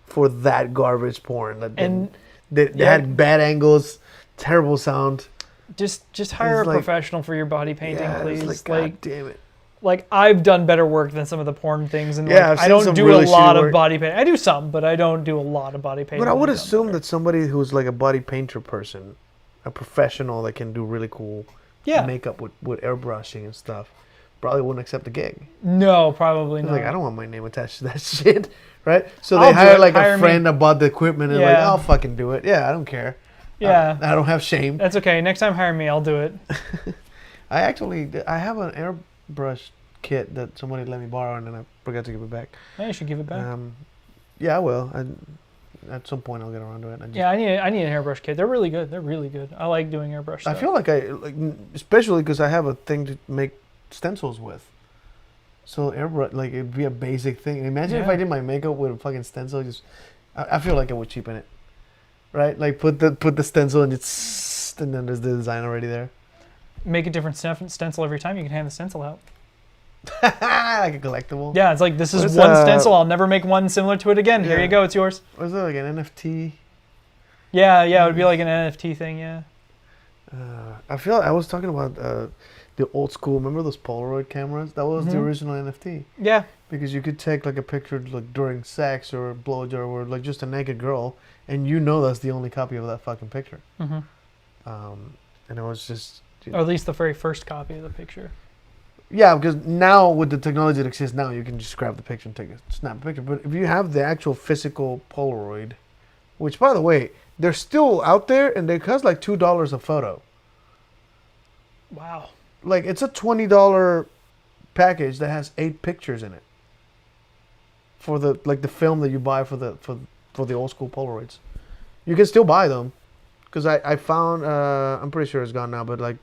for that garbage porn. That had bad angles, terrible sound. Just hire a professional for your body painting, please. It's like, God damn it. Like, I've done better work than some of the porn things, and I don't do a lot of body painting. I do some, but I don't do a lot of body painting. But I would assume that somebody who's like a body painter person, a professional that can do really cool makeup with airbrushing and stuff, probably wouldn't accept the gig. No, probably not. Like, I don't want my name attached to that shit, right? So they hire a friend that bought the equipment and I'll fucking do it. Yeah, I don't care. Yeah. I don't have shame. That's okay. Next time, hire me. I'll do it. I have an airbrush kit that somebody let me borrow and then I forgot to give it back. Yeah, you should give it back. Yeah, I will. At some point, I'll get around to it. I need an airbrush kit. They're really good. I like doing airbrush stuff. I feel like especially because I have a thing to make stencils with. So airbrush, like, it'd be a basic thing. Imagine if I did my makeup with a fucking stencil. I feel like I would cheapen it, right? Like put the stencil and then there's the design already there. Make a different stencil every time. You can hand the stencil out. Like a collectible. Yeah, it's like, this is one stencil. I'll never make one similar to it again. Here you go. It's yours. Was that like an NFT? Yeah, it would be like an NFT thing. Yeah. I feel I was talking about the old school. Remember those Polaroid cameras? That was the original NFT. Yeah. Because you could take like a picture like during sex or a blowjob or like just a naked girl, and you know that's the only copy of that fucking picture. And it was just. Or at least the very first copy of the picture. Yeah, because now with the technology that exists now, you can just grab the picture and snap a picture. But if you have the actual physical Polaroid, which by the way, they're still out there and they cost like $2 a photo. Wow. Like, it's a $20 package that has 8 pictures in it. For the film that you buy for the old school Polaroids. You can still buy them. Because I found, I'm pretty sure it's gone now, but like,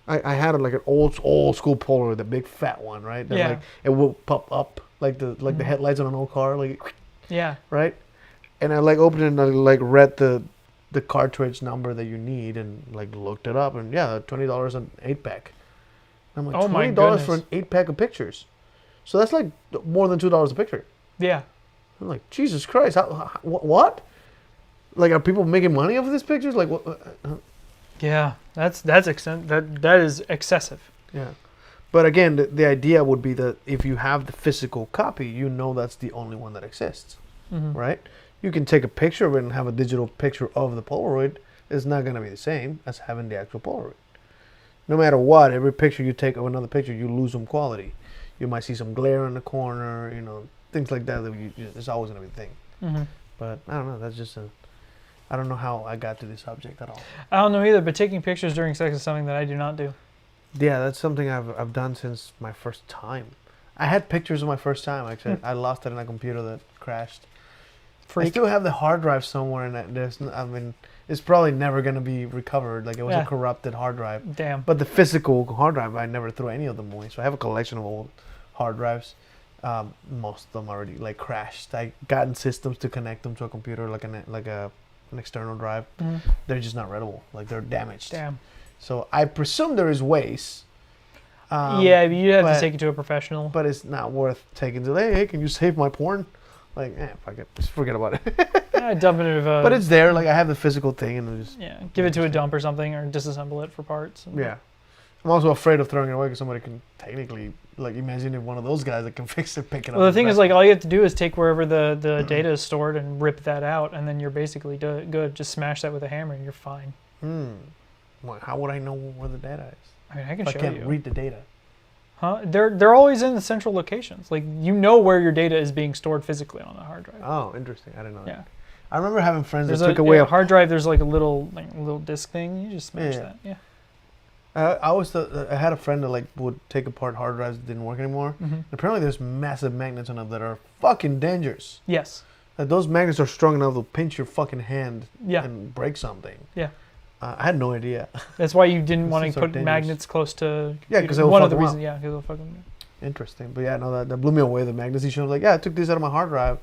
I had like an old school Polaroid, the big fat one, right? That like it will pop up like the headlights on an old car, like right. And I like opened it and I like read the cartridge number that you need and like looked it up and $20 an 8-pack. I'm like, $20 for an 8-pack of pictures. So that's like more than $2 a picture. Yeah. I'm like, Jesus Christ, what? Like, are people making money off of these pictures? Like, what? Yeah, that is excessive. Yeah. But again, the idea would be that if you have the physical copy, you know that's the only one that exists, right? You can take a picture of it and have a digital picture of the Polaroid. It's not going to be the same as having the actual Polaroid. No matter what, every picture you take of another picture, you lose some quality. You might see some glare in the corner, things like that. It's always going to be the thing. But I don't know. That's just I don't know how I got to this subject at all. I don't know either, but taking pictures during sex is something that I do not do. Yeah, that's something I've done since my first time. I had pictures of my first time. Actually, I lost it in a computer that crashed. I still have the hard drive somewhere, and it's probably never gonna be recovered. Like, it was a corrupted hard drive. Damn. But the physical hard drive, I never threw any of them away. So I have a collection of old hard drives. Most of them already like crashed. I gotten systems to connect them to a computer, like an external drive. They're just not readable. Like, they're damaged. Damn. So I presume there is ways. Yeah, you have to take it to a professional. But it's not worth taking to, hey, can you save my porn? Like, fuck it. Just forget about it. Dump it in but it's there. Like, I have the physical thing, and I just... Yeah, give it to a dump or something, or disassemble it for parts. Yeah. I'm also afraid of throwing it away because somebody can technically... Like, imagine if one of those guys that can fix it, pick it up. Well, the thing is, like, all you have to do is take wherever the data is stored and rip that out, and then you're basically good. Just smash that with a hammer, and you're fine. Well, how would I know where the data is? I mean, I can show you. I can't read the data. Huh? They're always in the central locations. Like, you know where your data is being stored physically on the hard drive. Oh, interesting. I didn't know that. Yeah. I remember having friends There's that took away a hard drive. There's like a little disc thing. You just smash that. Yeah. I had a friend that like would take apart hard drives that didn't work anymore. Apparently, there's massive magnets on them that are fucking dangerous. Yes. Like, those magnets are strong enough to pinch your fucking hand and break something. Yeah. I had no idea. That's why you didn't want to put dangerous. magnets close to. Yeah, because one of the reasons. Yeah, because they'll fucking. Interesting, but yeah, no, that blew me away. The magnets he showed, like, yeah, I took this out of my hard drive,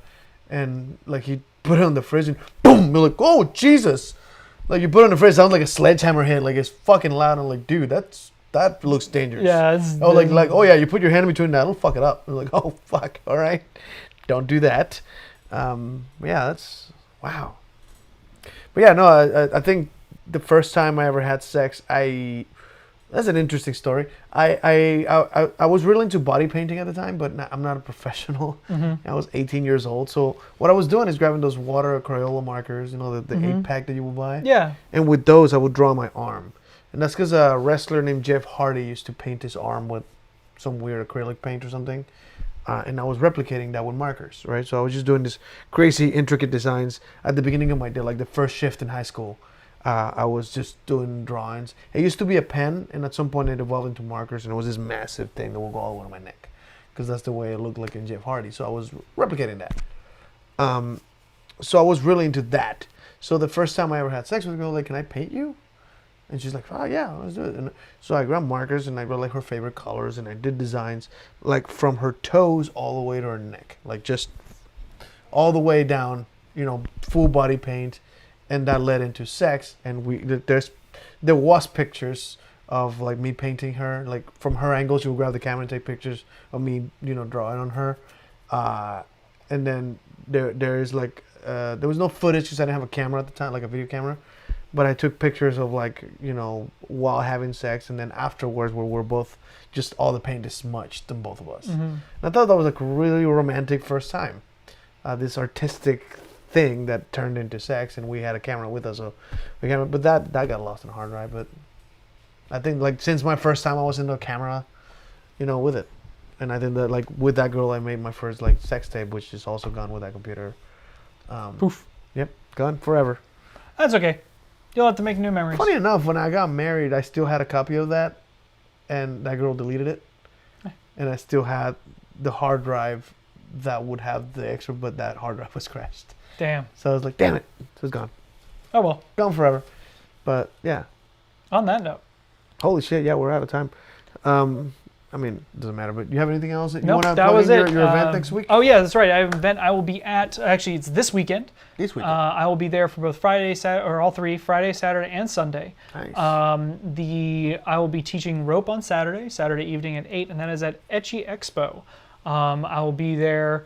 and like he put it on the fridge, and boom, you're like, oh Jesus! Like, you put it on the fridge, it sounds like a sledgehammer hit, like it's fucking loud. I'm like, dude, that looks dangerous. Yeah, it's. Oh, like, oh yeah, you put your hand in between that, it'll fuck it up. I'm like, oh fuck, all right, don't do that. Yeah, that's wow. But yeah, no, I think the first time I ever had sex, that's an interesting story. I was really into body painting at the time, but I'm not a professional. I was 18 years old, so what I was doing is grabbing those water Crayola markers, the 8-pack that you will buy. Yeah. And with those, I would draw my arm, and that's because a wrestler named Jeff Hardy used to paint his arm with some weird acrylic paint or something. And I was replicating that with markers, right? So I was just doing this crazy, intricate designs at the beginning of my day, like the first shift in high school. I was just doing drawings. It used to be a pen, and at some point it evolved into markers, and it was this massive thing that would go all the way to my neck, because that's the way it looked like in Jeff Hardy. So I was replicating that. So I was really into that. So the first time I ever had sex with a girl, like, can I paint you? And she's like, oh yeah, let's do it. And so I grabbed markers and I wrote like her favorite colors, and I did designs like from her toes all the way to her neck, like just all the way down, full body paint. And that led into sex, and there was pictures of like me painting her, like from her angle. She would grab the camera and take pictures of me, drawing on her. And then there's like there was no footage because I didn't have a camera at the time, like a video camera. But I took pictures of like while having sex, and then afterwards where we're both just all the paint is smudged on both of us. And I thought that was like really romantic first time. This artistic thing that turned into sex, and we had a camera with us, so but that got lost in a hard drive. But I think like since my first time I was into a camera, with it, and I think that like with that girl I made my first like sex tape, which is also gone with that computer. Poof. Yep, gone forever. That's okay. You'll have to make new memories. Funny enough, when I got married, I still had a copy of that, and that girl deleted it, and I still had the hard drive that would have the extra, but that hard drive was crashed. Damn. So I was like, damn it. So it's gone. Oh, well. Gone forever. But, yeah. On that note. Holy shit, yeah, we're out of time. I mean, it doesn't matter, but you have anything else that you want to plug in your event next week? Oh, yeah, that's right. I have an event I will be at. Actually, it's this weekend. This weekend. I will be there for both Friday, all three, Friday, Saturday, and Sunday. Nice. I will be teaching rope on Saturday evening at 8, and that is at Etchy Expo. I will be there.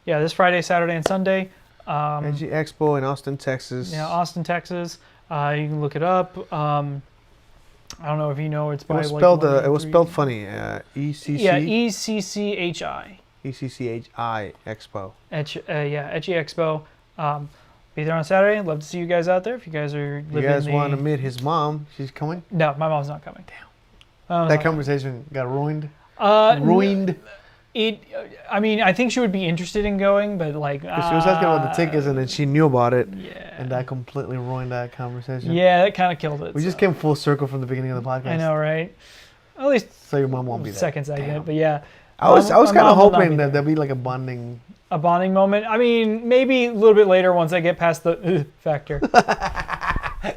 This Friday, Saturday, and Sunday. Edgy Expo in Austin, Texas. Yeah, Austin, Texas. You can look it up. I don't know if you know it's by it was spelled funny. ECC. Yeah, ECCHI. ECCHI Expo. Edgy Expo. Be there on Saturday. Love to see you guys out there. If you guys are living. You guys want to meet his mom? She's coming. No, my mom's not coming. Damn. That conversation got ruined. Ruined. I mean, I think she would be interested in going, but like. She was asking about the tickets, and then she knew about it. Yeah. And that completely ruined that conversation. Yeah, that kind of killed it. We just came full circle from the beginning of the podcast. I know, right? At least. So your mom won't be there. Second segment, but yeah. I was kind of hoping that there'd be like a bonding moment. I mean, maybe a little bit later once I get past the factor.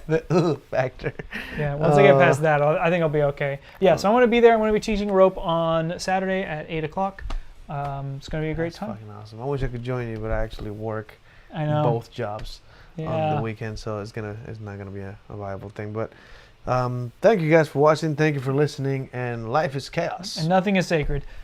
The factor. Yeah, once I get past that, I think I'll be okay. Yeah, so I'm going to be there. I'm going to be teaching rope on Saturday at 8 o'clock. It's going to be a great time. Fucking awesome. I wish I could join you, but I actually work both jobs on the weekend, so it's not gonna be a viable thing. But thank you guys for watching. Thank you for listening. And life is chaos. And nothing is sacred.